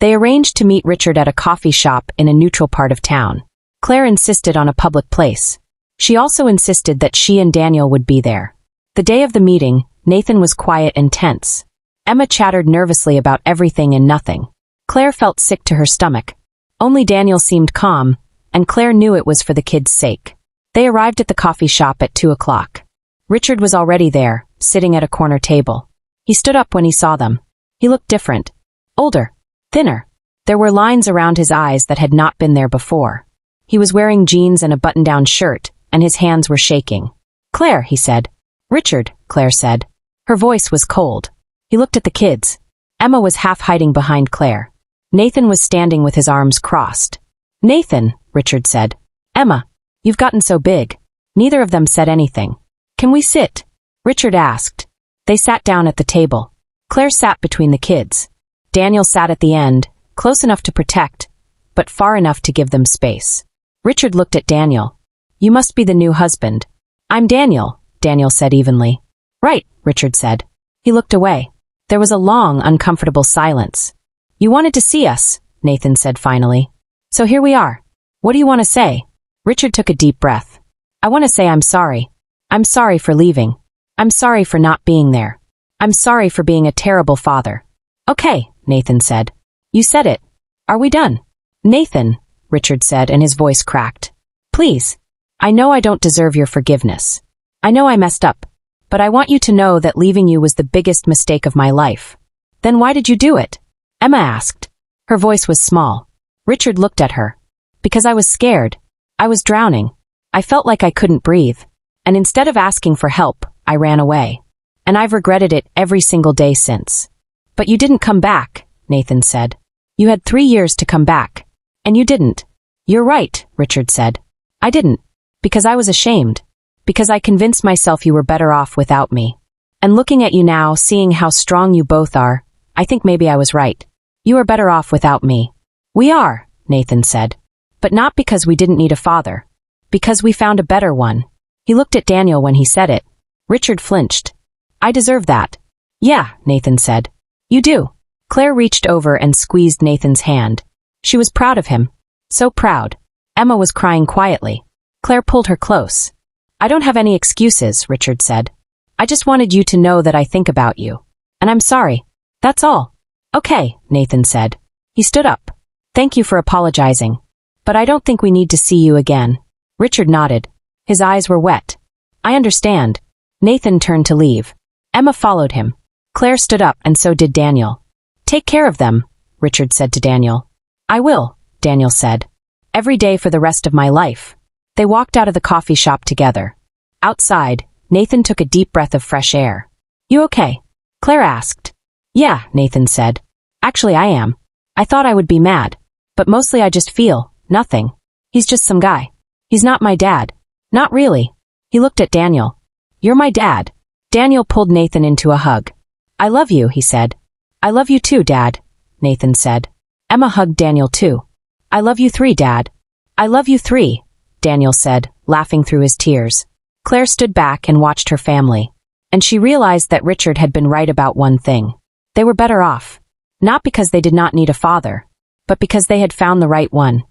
They arranged to meet Richard at a coffee shop in a neutral part of town. Claire insisted on a public place. She also insisted that she and Daniel would be there. The day of the meeting, Nathan was quiet and tense. Emma chattered nervously about everything and nothing. Claire felt sick to her stomach. Only Daniel seemed calm, and Claire knew it was for the kids' sake. They arrived at the coffee shop at 2 o'clock. Richard was already there, sitting at a corner table. He stood up when he saw them. He looked different. Older. Thinner. There were lines around his eyes that had not been there before. He was wearing jeans and a button-down shirt, and his hands were shaking. Claire, he said. Richard, Claire said. Her voice was cold. He looked at the kids. Emma was half hiding behind Claire. Nathan was standing with his arms crossed. Nathan, Richard said. Emma, you've gotten so big. Neither of them said anything. Can we sit? Richard asked. They sat down at the table. Claire sat between the kids. Daniel sat at the end, close enough to protect, but far enough to give them space. Richard looked at Daniel. You must be the new husband. I'm Daniel, Daniel said evenly. Right, Richard said. He looked away. There was a long, uncomfortable silence. You wanted to see us, Nathan said finally. So here we are. What do you want to say? Richard took a deep breath. I want to say I'm sorry. I'm sorry for leaving. I'm sorry for not being there. I'm sorry for being a terrible father. Okay, Nathan said. You said it. Are we done? Nathan, Richard said, and his voice cracked. Please. I know I don't deserve your forgiveness. I know I messed up. But I want you to know that leaving you was the biggest mistake of my life. Then why did you do it? Emma asked. Her voice was small. Richard looked at her. Because I was scared. I was drowning. I felt like I couldn't breathe. And instead of asking for help, I ran away. And I've regretted it every single day since. But you didn't come back, Nathan said. You had 3 years to come back. And you didn't. You're right, Richard said. I didn't. Because I was ashamed. Because I convinced myself you were better off without me. And looking at you now, seeing how strong you both are, I think maybe I was right. You are better off without me. We are, Nathan said. But not because we didn't need a father. Because we found a better one. He looked at Daniel when he said it. Richard flinched. I deserve that. Yeah, Nathan said. You do. Claire reached over and squeezed Nathan's hand. She was proud of him. So proud. Emma was crying quietly. Claire pulled her close. I don't have any excuses, Richard said. I just wanted you to know that I think about you. And I'm sorry. That's all. Okay, Nathan said. He stood up. Thank you for apologizing. But I don't think we need to see you again. Richard nodded. His eyes were wet. I understand. Nathan turned to leave. Emma followed him. Claire stood up and so did Daniel. Take care of them, Richard said to Daniel. I will, Daniel said. Every day for the rest of my life. They walked out of the coffee shop together. Outside, Nathan took a deep breath of fresh air. You okay? Claire asked. Yeah, Nathan said. Actually, I am. I thought I would be mad. But mostly I just feel nothing. He's just some guy. He's not my dad. Not really. He looked at Daniel. You're my dad. Daniel pulled Nathan into a hug. "I love you," he said. "I love you too, Dad," Nathan said. Emma hugged Daniel too. "I love you three, Dad." "I love you three," Daniel said, laughing through his tears. Claire stood back and watched her family. And she realized that Richard had been right about one thing. They were better off. Not because they did not need a father, but because they had found the right one.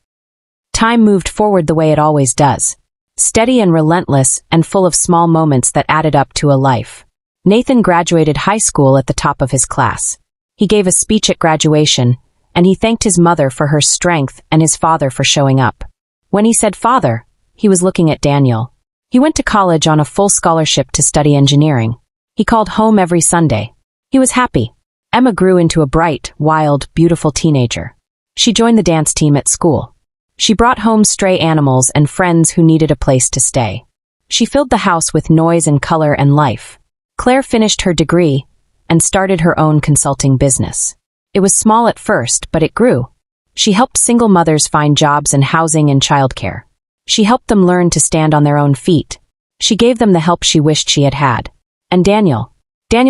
Time moved forward the way it always does. Steady and relentless and full of small moments that added up to a life. Nathan graduated high school at the top of his class. He gave a speech at graduation, and he thanked his mother for her strength and his father for showing up. When he said father, he was looking at Daniel. He went to college on a full scholarship to study engineering. He called home every Sunday. He was happy. Emma grew into a bright, wild, beautiful teenager. She joined the dance team at school. She brought home stray animals and friends who needed a place to stay. She filled the house with noise and color and life. Claire finished her degree and started her own consulting business. It was small at first, but it grew. She helped single mothers find jobs in housing and childcare. She helped them learn to stand on their own feet. She gave them the help she wished she had had. And Daniel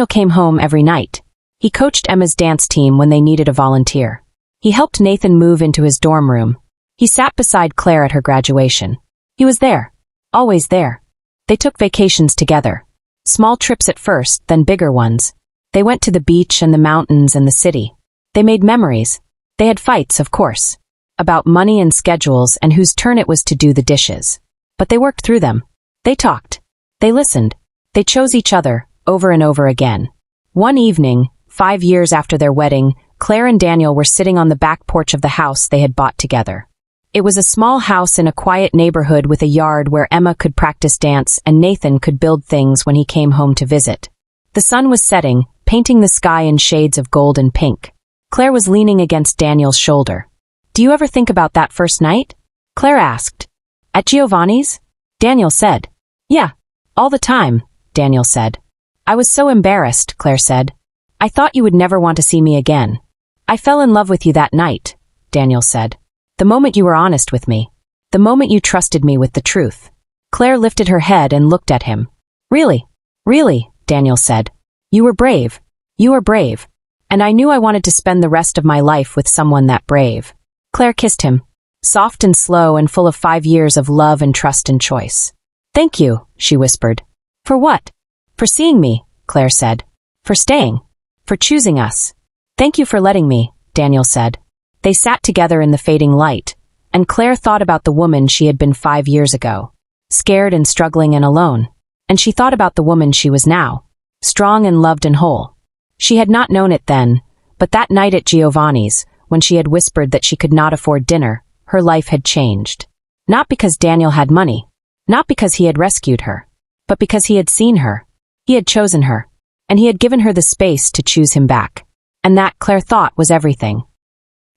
came home every night. He coached Emma's dance team when they needed a volunteer. He helped Nathan move into his dorm room. He sat beside Claire at her graduation. He was there. Always there. They took vacations together. Small trips at first, then bigger ones. They went to the beach and the mountains and the city. They made memories. They had fights, of course, about money and schedules and whose turn it was to do the dishes. But they worked through them. They talked. They listened. They chose each other, over and over again. One evening, 5 years after their wedding, Claire and Daniel were sitting on the back porch of the house they had bought together. It was a small house in a quiet neighborhood with a yard where Emma could practice dance and Nathan could build things when he came home to visit. The sun was setting, painting the sky in shades of gold and pink. Claire was leaning against Daniel's shoulder. "Do you ever think about that first night?" Claire asked. "At Giovanni's?" Daniel said. "Yeah, all the time," Daniel said. "I was so embarrassed," Claire said. "I thought you would never want to see me again. I fell in love with you that night," Daniel said. "The moment you were honest with me. The moment you trusted me with the truth." Claire lifted her head and looked at him. "Really? Really?" Daniel said. "You were brave. You were brave. And I knew I wanted to spend the rest of my life with someone that brave." Claire kissed him, soft and slow and full of 5 years of love and trust and choice. "Thank you," she whispered. "For what?" "For seeing me," Claire said. "For staying. For choosing us." "Thank you for letting me," Daniel said. They sat together in the fading light, and Claire thought about the woman she had been 5 years ago, scared and struggling and alone. And she thought about the woman she was now, strong and loved and whole. She had not known it then, but that night at Giovanni's, when she had whispered that she could not afford dinner, her life had changed. Not because Daniel had money, not because he had rescued her, but because he had seen her. He had chosen her, and he had given her the space to choose him back. And that, Claire thought, was everything.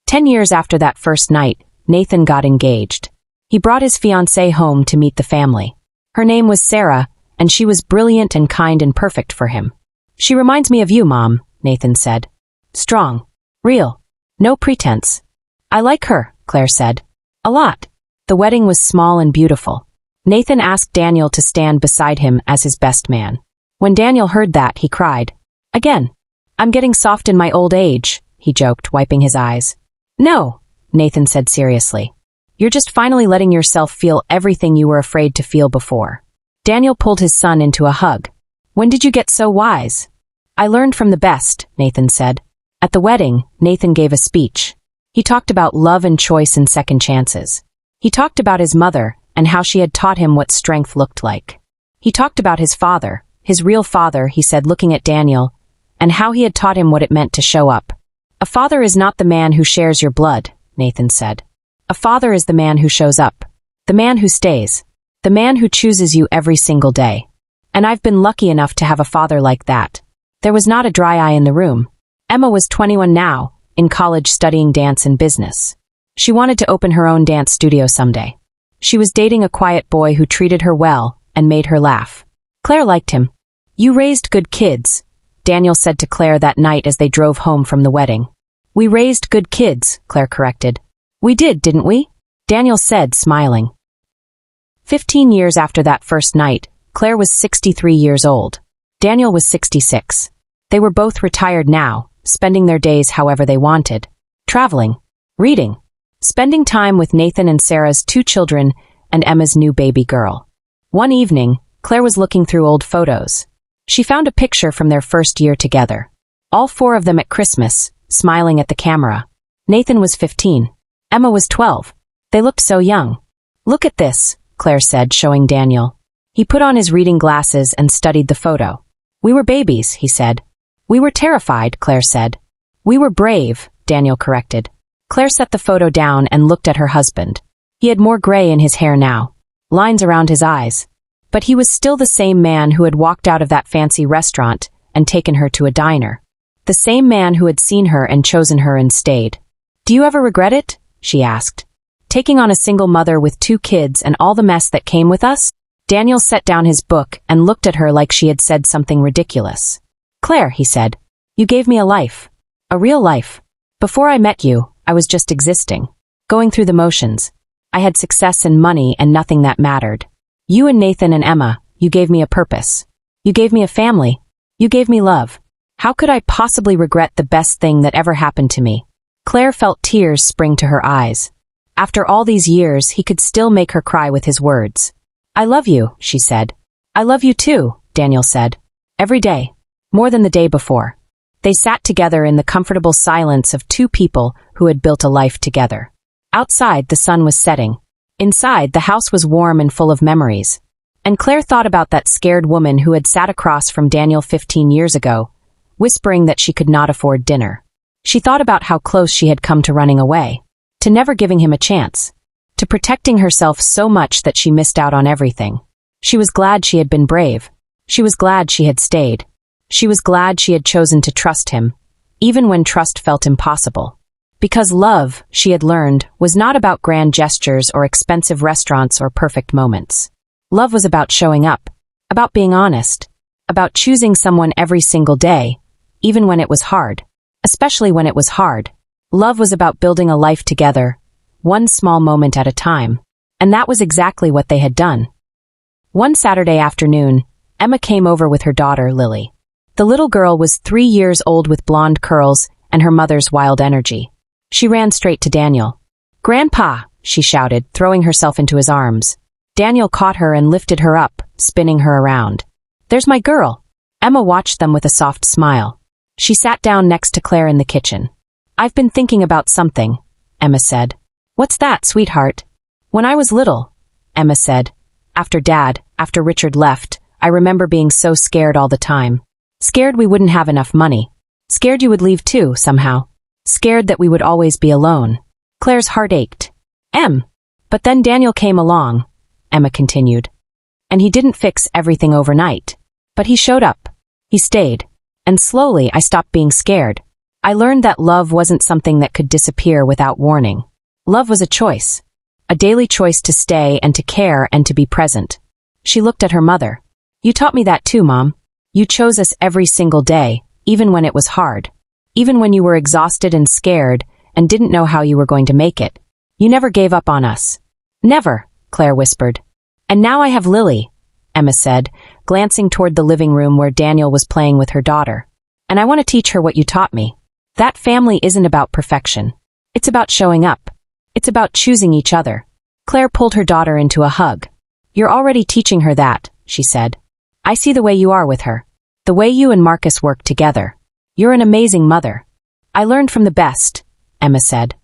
10 years after that first night, Nathan got engaged. He brought his fiancée home to meet the family. Her name was Sarah, and she was brilliant and kind and perfect for him. "She reminds me of you, Mom," Nathan said. "Strong. Real. No pretense." "I like her," Claire said. "A lot." The wedding was small and beautiful. Nathan asked Daniel to stand beside him as his best man. When Daniel heard that, he cried. "Again. I'm getting soft in my old age," he joked, wiping his eyes. "No," Nathan said seriously. "You're just finally letting yourself feel everything you were afraid to feel before." Daniel pulled his son into a hug. "When did you get so wise?" "I learned from the best," Nathan said. At the wedding, Nathan gave a speech. He talked about love and choice and second chances. He talked about his mother and how she had taught him what strength looked like. He talked about his father, his real father, he said, looking at Daniel, and how he had taught him what it meant to show up. "A father is not the man who shares your blood," Nathan said. "A father is the man who shows up, the man who stays, the man who chooses you every single day. And I've been lucky enough to have a father like that." There was not a dry eye in the room. Emma was 21 now, in college studying dance and business. She wanted to open her own dance studio someday. She was dating a quiet boy who treated her well and made her laugh. Claire liked him. "You raised good kids," Daniel said to Claire that night as they drove home from the wedding. "We raised good kids," Claire corrected. "We did, didn't we?" Daniel said, smiling. 15 years after that first night, Claire was 63 years old. Daniel was 66. They were both retired now, spending their days however they wanted. Traveling, reading, spending time with Nathan and Sarah's 2 children and Emma's new baby girl. One evening, Claire was looking through old photos. She found a picture from their first year together. All 4 of them at Christmas, smiling at the camera. Nathan was 15. Emma was 12. They looked so young. "Look at this," Claire said, showing Daniel. He put on his reading glasses and studied the photo. "We were babies," he said. "We were terrified," Claire said. "We were brave," Daniel corrected. Claire set the photo down and looked at her husband. He had more gray in his hair now, lines around his eyes. But he was still the same man who had walked out of that fancy restaurant and taken her to a diner. The same man who had seen her and chosen her and stayed. "Do you ever regret it?" she asked. "Taking on a single mother with 2 kids and all the mess that came with us?" Daniel set down his book and looked at her like she had said something ridiculous. "Claire," he said, "you gave me a life. A real life. Before I met you, I was just existing. Going through the motions. I had success and money and nothing that mattered. You and Nathan and Emma, you gave me a purpose. You gave me a family. You gave me love. How could I possibly regret the best thing that ever happened to me?" Claire felt tears spring to her eyes. After all these years, he could still make her cry with his words. "I love you," she said. "I love you too," Daniel said. Every day. More than the day before. They sat together in the comfortable silence of 2 people who had built a life together. Outside, the sun was setting. Inside, the house was warm and full of memories. And Claire thought about that scared woman who had sat across from Daniel 15 years ago, whispering that she could not afford dinner. She thought about how close she had come to running away, to never giving him a chance, to protecting herself so much that she missed out on everything. She was glad she had been brave. She was glad she had stayed. She was glad she had chosen to trust him, even when trust felt impossible. Because love, she had learned, was not about grand gestures or expensive restaurants or perfect moments. Love was about showing up, about being honest, about choosing someone every single day, even when it was hard, especially when it was hard. Love was about building a life together, one small moment at a time. And that was exactly what they had done. One Saturday afternoon, Emma came over with her daughter, Lily. The little girl was 3 years old with blonde curls and her mother's wild energy. She ran straight to Daniel. "Grandpa!" she shouted, throwing herself into his arms. Daniel caught her and lifted her up, spinning her around. "There's my girl." Emma watched them with a soft smile. She sat down next to Claire in the kitchen. "I've been thinking about something," Emma said. "What's that, sweetheart?" "When I was little," Emma said. After Richard left, I remember being so scared all the time. Scared we wouldn't have enough money. Scared you would leave too, somehow. Scared that we would always be alone." Claire's heart ached. But then Daniel came along," Emma continued. "And he didn't fix everything overnight. But he showed up. He stayed. And slowly I stopped being scared. I learned that love wasn't something that could disappear without warning. Love was a choice. A daily choice to stay and to care and to be present." She looked at her mother. "You taught me that too, Mom. You chose us every single day, even when it was hard. Even when you were exhausted and scared and didn't know how you were going to make it. You never gave up on us." "Never," Claire whispered. "And now I have Lily," Emma said, glancing toward the living room where Daniel was playing with her daughter. "And I want to teach her what you taught me. That family isn't about perfection. It's about showing up. It's about choosing each other." Claire pulled her daughter into a hug. "You're already teaching her that," she said. "I see the way you are with her. The way you and Marcus work together. You're an amazing mother." "I learned from the best," Emma said.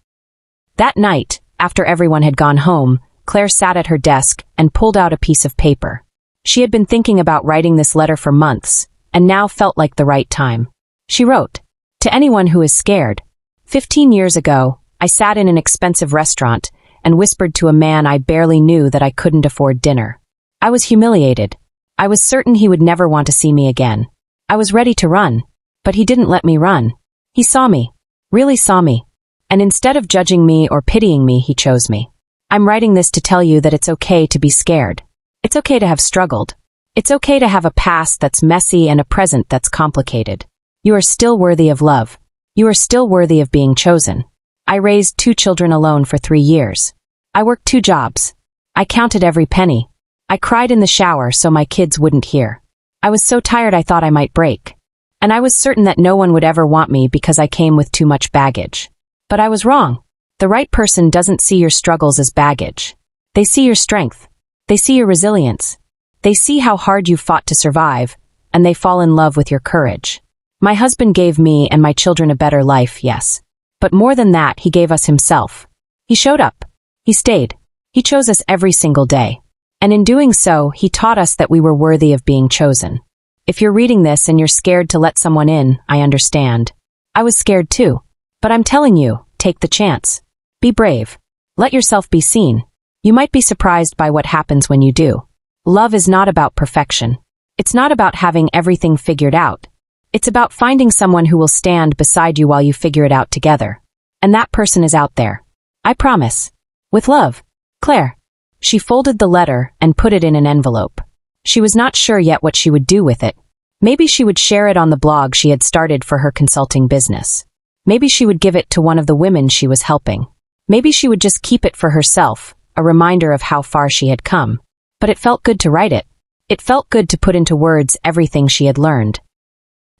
That night, after everyone had gone home, Claire sat at her desk and pulled out a piece of paper. She had been thinking about writing this letter for months, and now felt like the right time. She wrote, "To anyone who is scared. 15 years ago, I sat in an expensive restaurant and whispered to a man I barely knew that I couldn't afford dinner. I was humiliated. I was certain he would never want to see me again. I was ready to run, but he didn't let me run. He saw me, really saw me. And instead of judging me or pitying me, he chose me. I'm writing this to tell you that it's okay to be scared. It's okay to have struggled. It's okay to have a past that's messy and a present that's complicated. You are still worthy of love. You are still worthy of being chosen. I raised 2 children alone for 3 years. I worked 2 jobs. I counted every penny. I cried in the shower so my kids wouldn't hear. I was so tired I thought I might break. And I was certain that no one would ever want me because I came with too much baggage. But I was wrong. The right person doesn't see your struggles as baggage. They see your strength. They see your resilience. They see how hard you fought to survive, and they fall in love with your courage. My husband gave me and my children a better life, yes. But more than that, he gave us himself. He showed up. He stayed. He chose us every single day. And in doing so, he taught us that we were worthy of being chosen. If you're reading this and you're scared to let someone in, I understand. I was scared too. But I'm telling you, take the chance. Be brave. Let yourself be seen. You might be surprised by what happens when you do. Love is not about perfection. It's not about having everything figured out. It's about finding someone who will stand beside you while you figure it out together. And that person is out there. I promise. With love, Claire. She folded the letter and put it in an envelope. She was not sure yet what she would do with it. Maybe she would share it on the blog she had started for her consulting business. Maybe she would give it to one of the women she was helping. Maybe she would just keep it for herself, a reminder of how far she had come. But it felt good to write it. It felt good to put into words everything she had learned.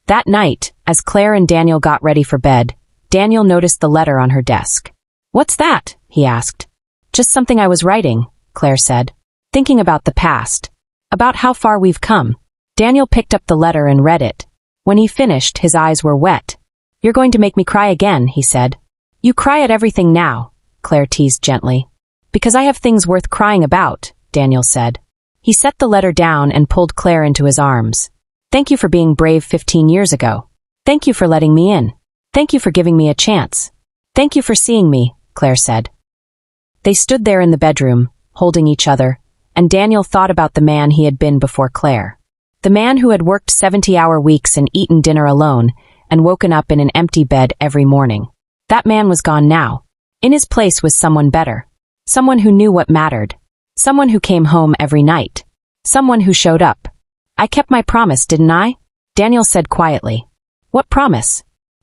That night, as Claire and Daniel got ready for bed, Daniel noticed the letter on her desk. "What's that?" he asked. "Just something I was writing," Claire said. "Thinking about the past. About how far we've come." Daniel picked up the letter and read it. When he finished, his eyes were wet. "You're going to make me cry again," he said. "You cry at everything now," Claire teased gently. "Because I have things worth crying about," Daniel said. He set the letter down and pulled Claire into his arms. "Thank you for being brave 15 years ago. Thank you for letting me in. Thank you for giving me a chance. Thank you for seeing me," Claire said. They stood there in the bedroom, holding each other, and Daniel thought about the man he had been before Claire. The man who had worked 70-hour weeks and eaten dinner alone and woken up in an empty bed every morning. That man was gone now. In his place was someone better. Someone who knew what mattered. Someone who came home every night. Someone who showed up. "I kept my promise, didn't I?" Daniel said quietly. "What promise?"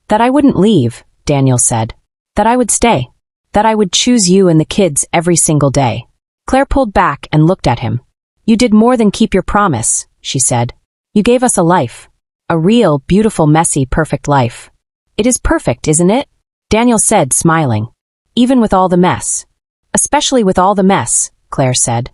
"That I wouldn't leave," Daniel said. "That I would stay. That I would choose you and the kids every single day." Claire pulled back and looked at him. "You did more than keep your promise," she said. "You gave us a life. A real, beautiful, messy, perfect life." "It is perfect, isn't it?" Daniel said, smiling. "Even with all the mess." "Especially with all the mess," Claire said.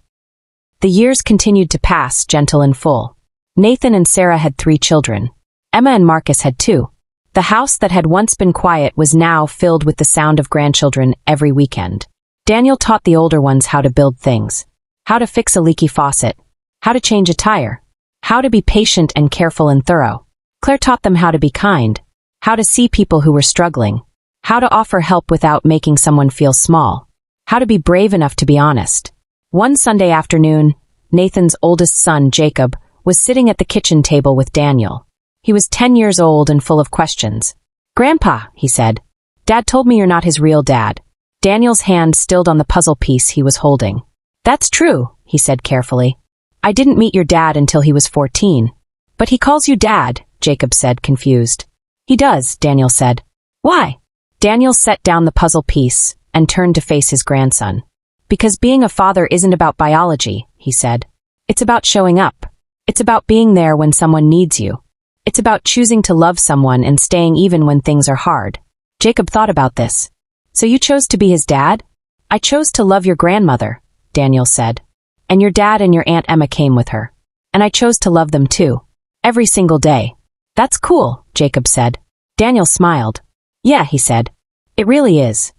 The years continued to pass, gentle and full. Nathan and Sarah had 3 children. Emma and Marcus had 2. The house that had once been quiet was now filled with the sound of grandchildren every weekend. Daniel taught the older ones how to build things. How to fix a leaky faucet. How to change a tire. How to be patient and careful and thorough. Claire taught them how to be kind. How to see people who were struggling. How to offer help without making someone feel small. How to be brave enough to be honest. One Sunday afternoon, Nathan's oldest son, Jacob, was sitting at the kitchen table with Daniel. He was 10 years old and full of questions. "Grandpa," he said, "Dad told me you're not his real dad." Daniel's hand stilled on the puzzle piece he was holding. "That's true," he said carefully. "I didn't meet your dad until he was 14. "But he calls you Dad," Jacob said, confused. "He does," Daniel said. "Why?" Daniel set down the puzzle piece and turned to face his grandson. "Because being a father isn't about biology," he said. "It's about showing up. It's about being there when someone needs you. It's about choosing to love someone and staying even when things are hard." Jacob thought about this. "So you chose to be his dad?" "I chose to love your grandmother," Daniel said. "And your dad and your Aunt Emma came with her. And I chose to love them too. Every single day." "That's cool," Jacob said. Daniel smiled. "Yeah," he said. "It really is."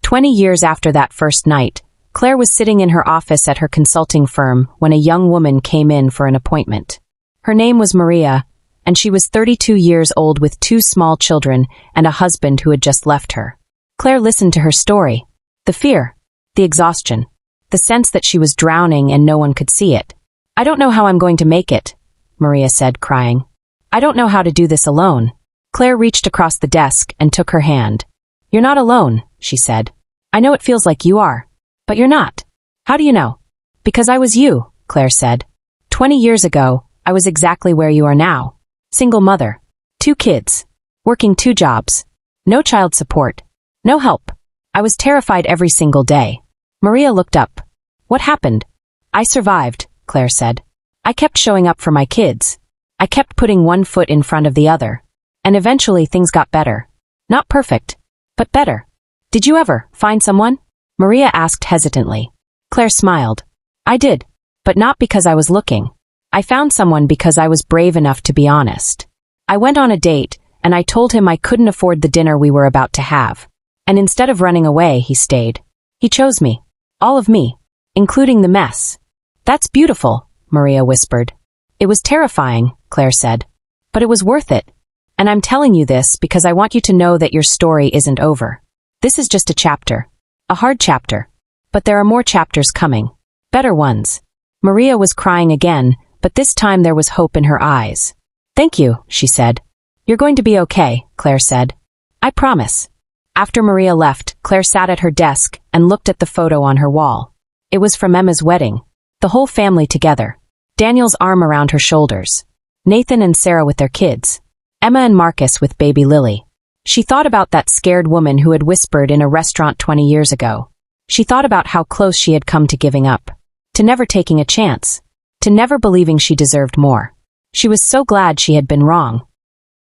20 years after that first night, Claire was sitting in her office at her consulting firm when a young woman came in for an appointment. Her name was Maria, and she was 32 years old with 2 small children and a husband who had just left her. Claire listened to her story. The fear, the exhaustion, the sense that she was drowning and no one could see it. "I don't know how I'm going to make it," Maria said, crying. "I don't know how to do this alone." Claire reached across the desk and took her hand. "You're not alone," she said. "I know it feels like you are. But you're not." "How do you know?" "Because I was you," Claire said. 20 years ago, I was exactly where you are now. Single mother. 2 kids. Working 2 jobs. No child support. No help. I was terrified every single day. Maria looked up. "What happened?" "I survived," Claire said. I kept showing up for my kids. I kept putting one foot in front of the other. And eventually things got better. Not perfect, but better. Did you ever find someone? Maria asked hesitantly. Claire smiled. I did, but not because I was looking. I found someone because I was brave enough to be honest. I went on a date, and I told him I couldn't afford the dinner we were about to have. And instead of running away, he stayed. He chose me. All of me. Including the mess. That's beautiful, Maria whispered. It was terrifying, Claire said. But it was worth it. And I'm telling you this because I want you to know that your story isn't over. This is just a chapter. A hard chapter. But there are more chapters coming. Better ones. Maria was crying again, but this time there was hope in her eyes. Thank you, she said. You're going to be okay, Claire said. I promise. After Maria left, Claire sat at her desk and looked at the photo on her wall. It was from Emma's wedding. The whole family together. Daniel's arm around her shoulders. Nathan and Sarah with their kids. Emma and Marcus with baby Lily. She thought about that scared woman who had whispered in a restaurant 20 years ago. She thought about how close she had come to giving up. To never taking a chance. To never believing she deserved more. She was so glad she had been wrong.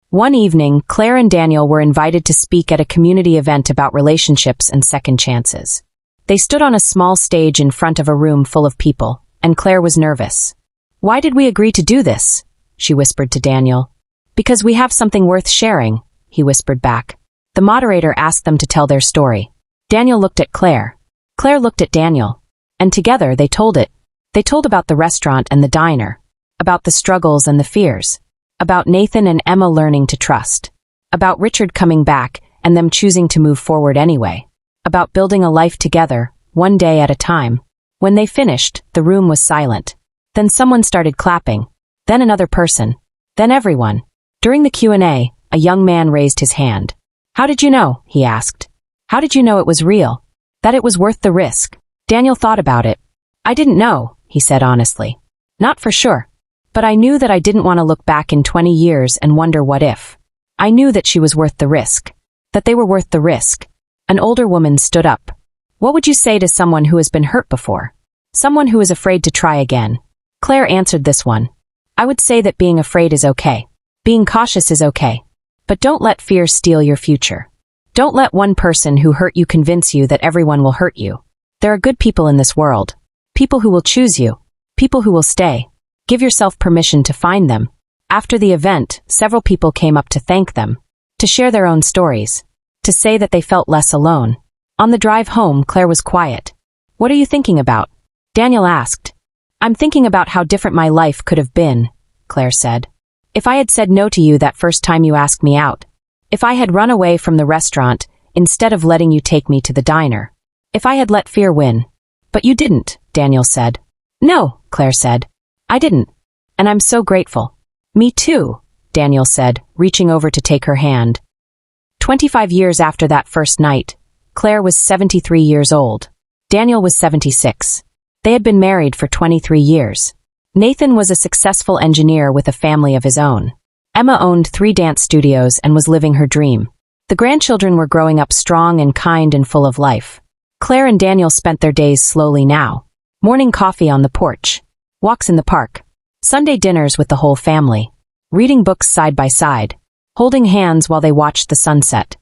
One evening, Claire and Daniel were invited to speak at a community event about relationships and second chances. They stood on a small stage in front of a room full of people, and Claire was nervous. Why did we agree to do this? She whispered to Daniel. Because we have something worth sharing, he whispered back. The moderator asked them to tell their story. Daniel looked at Claire. Claire looked at Daniel. And together they told it. They told about the restaurant and the diner. About the struggles and the fears. About Nathan and Emma learning to trust. About Richard coming back and them choosing to move forward anyway. About building a life together, one day at a time. When they finished, the room was silent. Then someone started clapping. Then another person. Then everyone. During the Q&A, a young man raised his hand. How did you know? He asked. How did you know it was real? That it was worth the risk? Daniel thought about it. I didn't know, he said honestly. Not for sure. But I knew that I didn't want to look back in 20 years and wonder what if. I knew that she was worth the risk. That they were worth the risk. An older woman stood up. What would you say to someone who has been hurt before? Someone who is afraid to try again? Claire answered this one. I would say that being afraid is okay. Being cautious is okay. But don't let fear steal your future. Don't let one person who hurt you convince you that everyone will hurt you. There are good people in this world. People who will choose you. People who will stay. Give yourself permission to find them. After the event, several people came up to thank them. To share their own stories. To say that they felt less alone. On the drive home, Claire was quiet. What are you thinking about? Daniel asked. I'm thinking about how different my life could have been, Claire said. If I had said no to you that first time you asked me out. If I had run away from the restaurant instead of letting you take me to the diner. If I had let fear win. But you didn't, Daniel said. No, Claire said. I didn't. And I'm so grateful. Me too, Daniel said, reaching over to take her hand. 25 years after that first night, Claire was 73 years old. Daniel was 76. They had been married for 23 years. Nathan was a successful engineer with a family of his own. Emma owned 3 dance studios and was living her dream. The grandchildren were growing up strong and kind and full of life. Claire and Daniel spent their days slowly now. Morning coffee on the porch. Walks in the park. Sunday dinners with the whole family. Reading books side by side. Holding hands while they watched the sunset.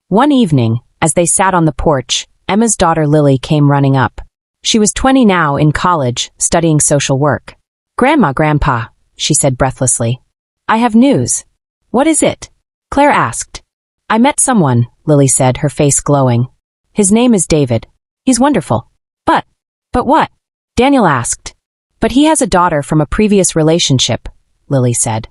One evening, as they sat on the porch, Emma's daughter Lily came running up. She was 20 now, in college, studying social work. Grandma, Grandpa, she said breathlessly. I have news. What is it? Claire asked. I met someone, Lily said, her face glowing. His name is David. He's wonderful. But what? Daniel asked. But he has a daughter from a previous relationship, Lily said.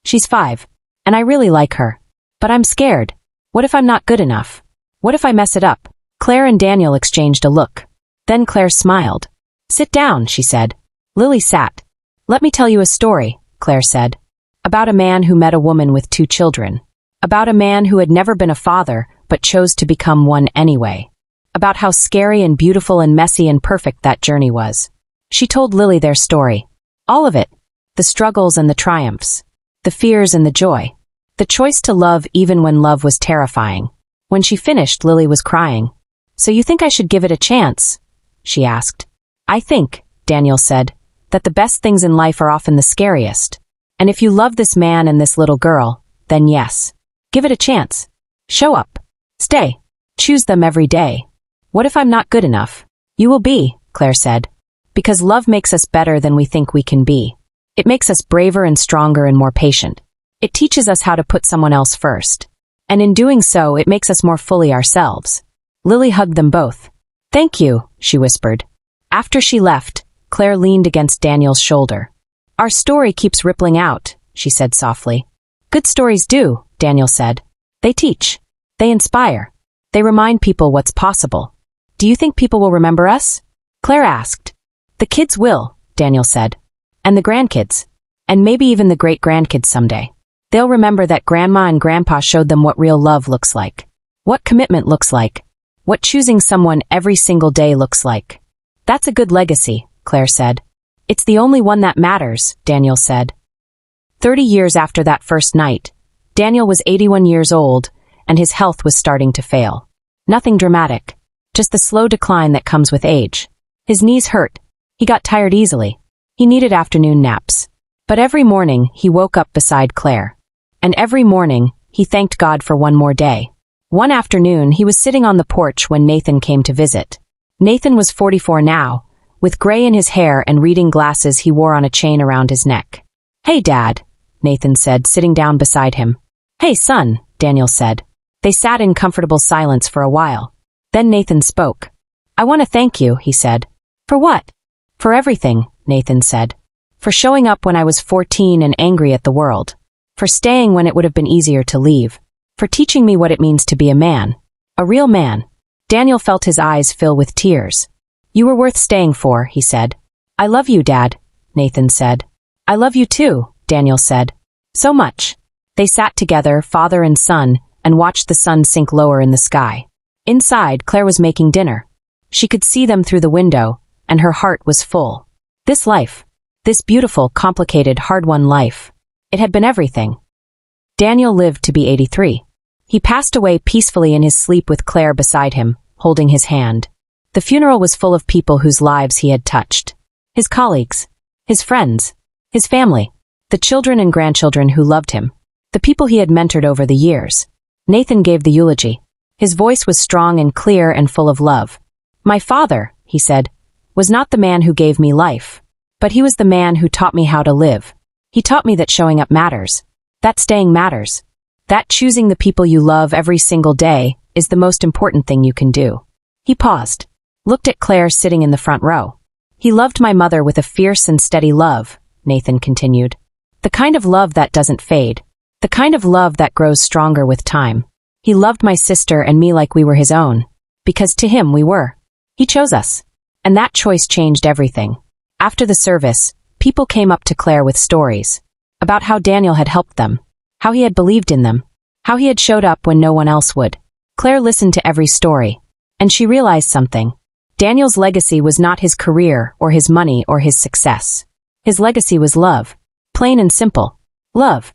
She's 5, and I really like her. But I'm scared. What if I'm not good enough? What if I mess it up? Claire and Daniel exchanged a look. Then Claire smiled. Sit down, she said. Lily sat. Let me tell you a story, Claire said. About a man who met a woman with 2 children. About a man who had never been a father, but chose to become one anyway. About how scary and beautiful and messy and perfect that journey was. She told Lily their story. All of it. The struggles and the triumphs. The fears and the joy. The choice to love even when love was terrifying. When she finished, Lily was crying. So you think I should give it a chance? She asked. I think, Daniel said, that the best things in life are often the scariest. And if you love this man and this little girl, then yes. Give it a chance. Show up. Stay. Choose them every day. What if I'm not good enough? You will be, Claire said. Because love makes us better than we think we can be. It makes us braver and stronger and more patient. It teaches us how to put someone else first. And in doing so, it makes us more fully ourselves. Lily hugged them both. Thank you, she whispered. After she left, Claire leaned against Daniel's shoulder. Our story keeps rippling out, she said softly. Good stories do, Daniel said. They teach. They inspire. They remind people what's possible. Do you think people will remember us? Claire asked. The kids will, Daniel said. And the grandkids. And maybe even the great-grandkids someday. They'll remember that Grandma and Grandpa showed them what real love looks like. What commitment looks like. What choosing someone every single day looks like. That's a good legacy, Claire said. It's the only one that matters, Daniel said. 30 years after that first night, Daniel was 81 years old, and his health was starting to fail. Nothing dramatic. Just the slow decline that comes with age. His knees hurt. He got tired easily. He needed afternoon naps. But every morning, he woke up beside Claire. And every morning, he thanked God for one more day. One afternoon, he was sitting on the porch when Nathan came to visit. Nathan was 44 now, with gray in his hair and reading glasses he wore on a chain around his neck. Hey, Dad, Nathan said, sitting down beside him. Hey, son, Daniel said. They sat in comfortable silence for a while. Then Nathan spoke. I want to thank you, he said. For what? For everything, Nathan said. For showing up when I was 14 and angry at the world. For staying when it would have been easier to leave. For teaching me what it means to be a man. A real man. Daniel felt his eyes fill with tears. You were worth staying for, he said. I love you, Dad, Nathan said. I love you too, Daniel said. So much. They sat together, father and son, and watched the sun sink lower in the sky. Inside, Claire was making dinner. She could see them through the window, and her heart was full. This life. This beautiful, complicated, hard-won life. It had been everything. Daniel lived to be 83. He passed away peacefully in his sleep with Claire beside him, holding his hand. The funeral was full of people whose lives he had touched. His colleagues. His friends. His family. The children and grandchildren who loved him. The people he had mentored over the years. Nathan gave the eulogy. His voice was strong and clear and full of love. My father, he said, was not the man who gave me life. But he was the man who taught me how to live. He taught me that showing up matters. That staying matters. That choosing the people you love every single day is the most important thing you can do. He paused. Looked at Claire sitting in the front row. He loved my mother with a fierce and steady love, Nathan continued. The kind of love that doesn't fade. The kind of love that grows stronger with time. He loved my sister and me like we were his own. Because to him we were. He chose us. And that choice changed everything. After the service, people came up to Claire with stories. About how Daniel had helped them. How he had believed in them. How he had showed up when no one else would. Claire listened to every story. And she realized something. Daniel's legacy was not his career or his money or his success. His legacy was love. Plain and simple. Love.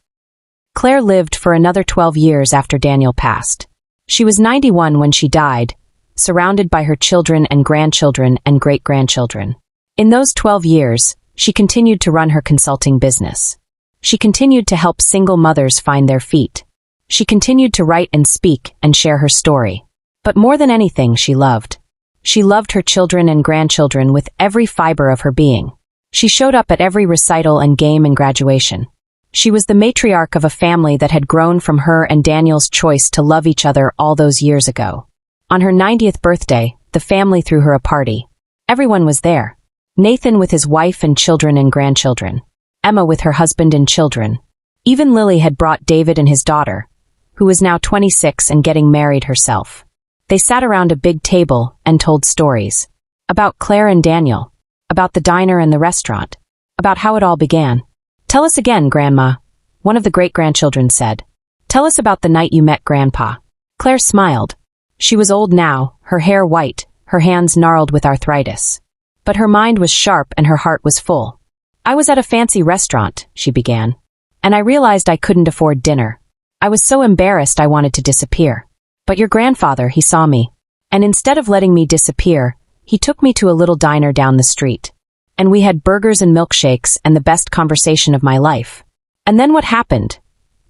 Claire lived for another 12 years after Daniel passed. She was 91 when she died, surrounded by her children and grandchildren and great-grandchildren. In those 12 years, she continued to run her consulting business. She continued to help single mothers find their feet. She continued to write and speak and share her story. But more than anything, she loved. She loved her children and grandchildren with every fiber of her being. She showed up at every recital and game and graduation. She was the matriarch of a family that had grown from her and Daniel's choice to love each other all those years ago. On her 90th birthday, the family threw her a party. Everyone was there. Nathan with his wife and children and grandchildren. Emma with her husband and children. Even Lily had brought David and his daughter, who was now 26 and getting married herself. They sat around a big table and told stories. About Claire and Daniel. About the diner and the restaurant. About how it all began. Tell us again, Grandma, one of the great-grandchildren said. Tell us about the night you met Grandpa. Claire smiled. She was old now, her hair white, her hands gnarled with arthritis. But her mind was sharp and her heart was full. I was at a fancy restaurant, she began. And I realized I couldn't afford dinner. I was so embarrassed I wanted to disappear. But your grandfather, he saw me. And instead of letting me disappear, he took me to a little diner down the street. And we had burgers and milkshakes and the best conversation of my life. And then what happened?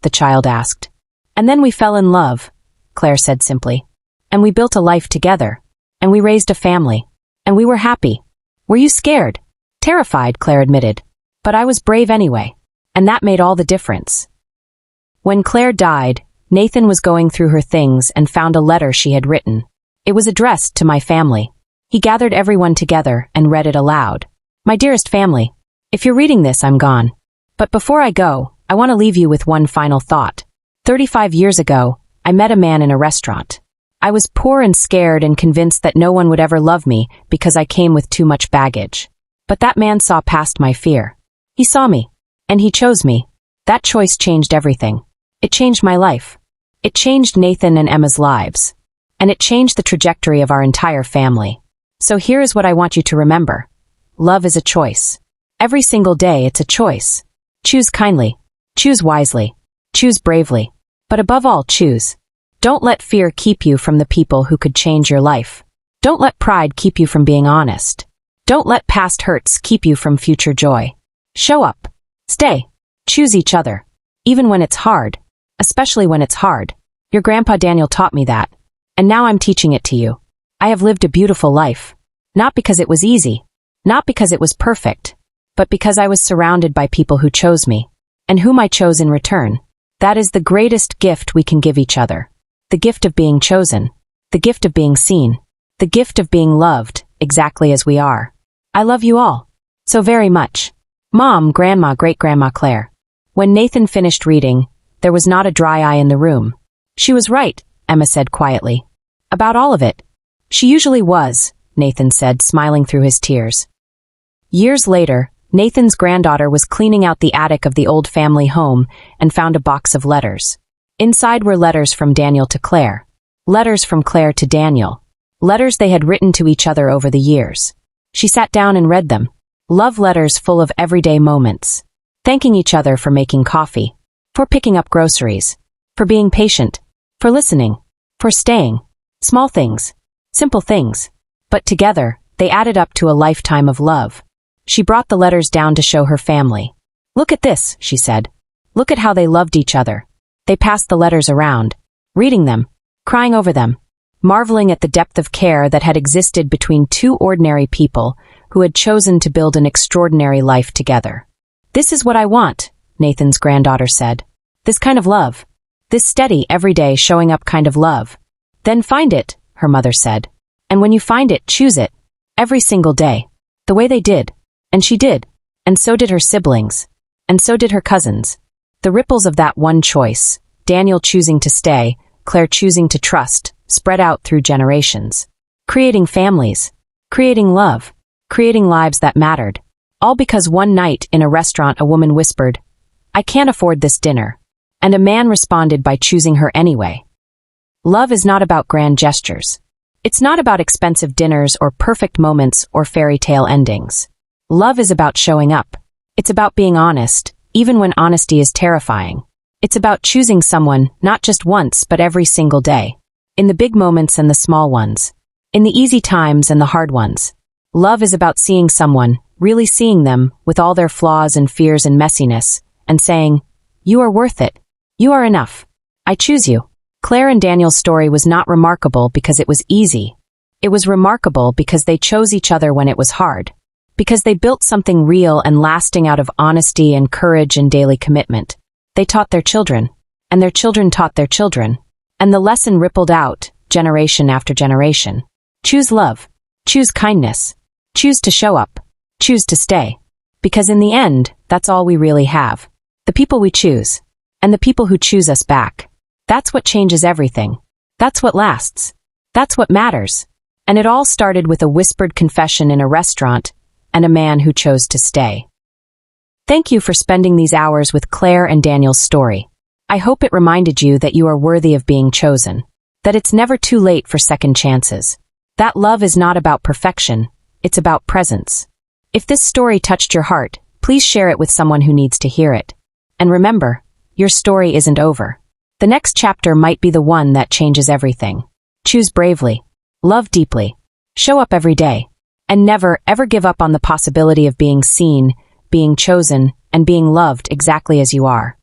The child asked. And then we fell in love, Claire said simply. And we built a life together. And we raised a family. And we were happy. Were you scared? Terrified, Claire admitted. But I was brave anyway. And that made all the difference. When Claire died, Nathan was going through her things and found a letter she had written. It was addressed to my family. He gathered everyone together and read it aloud. My dearest family, if you're reading this, I'm gone. But before I go, I want to leave you with one final thought. 35 years ago, I met a man in a restaurant. I was poor and scared and convinced that no one would ever love me because I came with too much baggage. But that man saw past my fear. He saw me, and he chose me. That choice changed everything. It changed my life. It changed Nathan and Emma's lives. And it changed the trajectory of our entire family. So here is what I want you to remember. Love is a choice. Every single day it's a choice. Choose kindly. Choose wisely. Choose bravely. But above all, choose. Don't let fear keep you from the people who could change your life. Don't let pride keep you from being honest. Don't let past hurts keep you from future joy. Show up. Stay. Choose each other. Even when it's hard. Especially when it's hard. Your grandpa Daniel taught me that. And now I'm teaching it to you. I have lived a beautiful life. Not because it was easy. Not because it was perfect. But because I was surrounded by people who chose me. And whom I chose in return. That is the greatest gift we can give each other. The gift of being chosen. The gift of being seen. The gift of being loved, exactly as we are. I love you all. So very much. Mom, Grandma, Great-Grandma Claire. When Nathan finished reading, there was not a dry eye in the room. She was right, Emma said quietly. About all of it. She usually was, Nathan said, smiling through his tears. Years later, Nathan's granddaughter was cleaning out the attic of the old family home and found a box of letters. Inside were letters from Daniel to Claire. Letters from Claire to Daniel. Letters they had written to each other over the years. She sat down and read them. Love letters full of everyday moments. Thanking each other for making coffee. For picking up groceries. For being patient. For listening. For staying. Small things. Simple things. But together, they added up to a lifetime of love. She brought the letters down to show her family. Look at this, she said. Look at how they loved each other. They passed the letters around, reading them, crying over them, marveling at the depth of care that had existed between two ordinary people who had chosen to build an extraordinary life together. This is what I want, Nathan's granddaughter said. This kind of love. This steady, everyday, showing up kind of love. Then find it, her mother said. And when you find it, choose it. Every single day. The way they did. And she did. And so did her siblings. And so did her cousins. The ripples of that one choice, Daniel choosing to stay, Claire choosing to trust, spread out through generations. Creating families. Creating love. Creating lives that mattered. All because one night in a restaurant a woman whispered, "I can't afford this dinner." And a man responded by choosing her anyway. Love is not about grand gestures. It's not about expensive dinners or perfect moments or fairy tale endings. Love is about showing up. It's about being honest, even when honesty is terrifying. It's about choosing someone, not just once, but every single day. In the big moments and the small ones. In the easy times and the hard ones. Love is about seeing someone, really seeing them, with all their flaws and fears and messiness, and saying, "You are worth it. You are enough. I choose you." Claire and Daniel's story was not remarkable because it was easy. It was remarkable because they chose each other when it was hard. Because they built something real and lasting out of honesty and courage and daily commitment. They taught their children, and their children taught their children. And the lesson rippled out, generation after generation. Choose love. Choose kindness. Choose to show up. Choose to stay. Because in the end, that's all we really have. The people we choose. And the people who choose us back. That's what changes everything. That's what lasts. That's what matters. And it all started with a whispered confession in a restaurant, and a man who chose to stay. Thank you for spending these hours with Claire and Daniel's story. I hope it reminded you that you are worthy of being chosen. That it's never too late for second chances. That love is not about perfection, it's about presence. If this story touched your heart, please share it with someone who needs to hear it. And remember, your story isn't over. The next chapter might be the one that changes everything. Choose bravely. Love deeply. Show up every day. And never, ever give up on the possibility of being seen, being chosen, and being loved exactly as you are.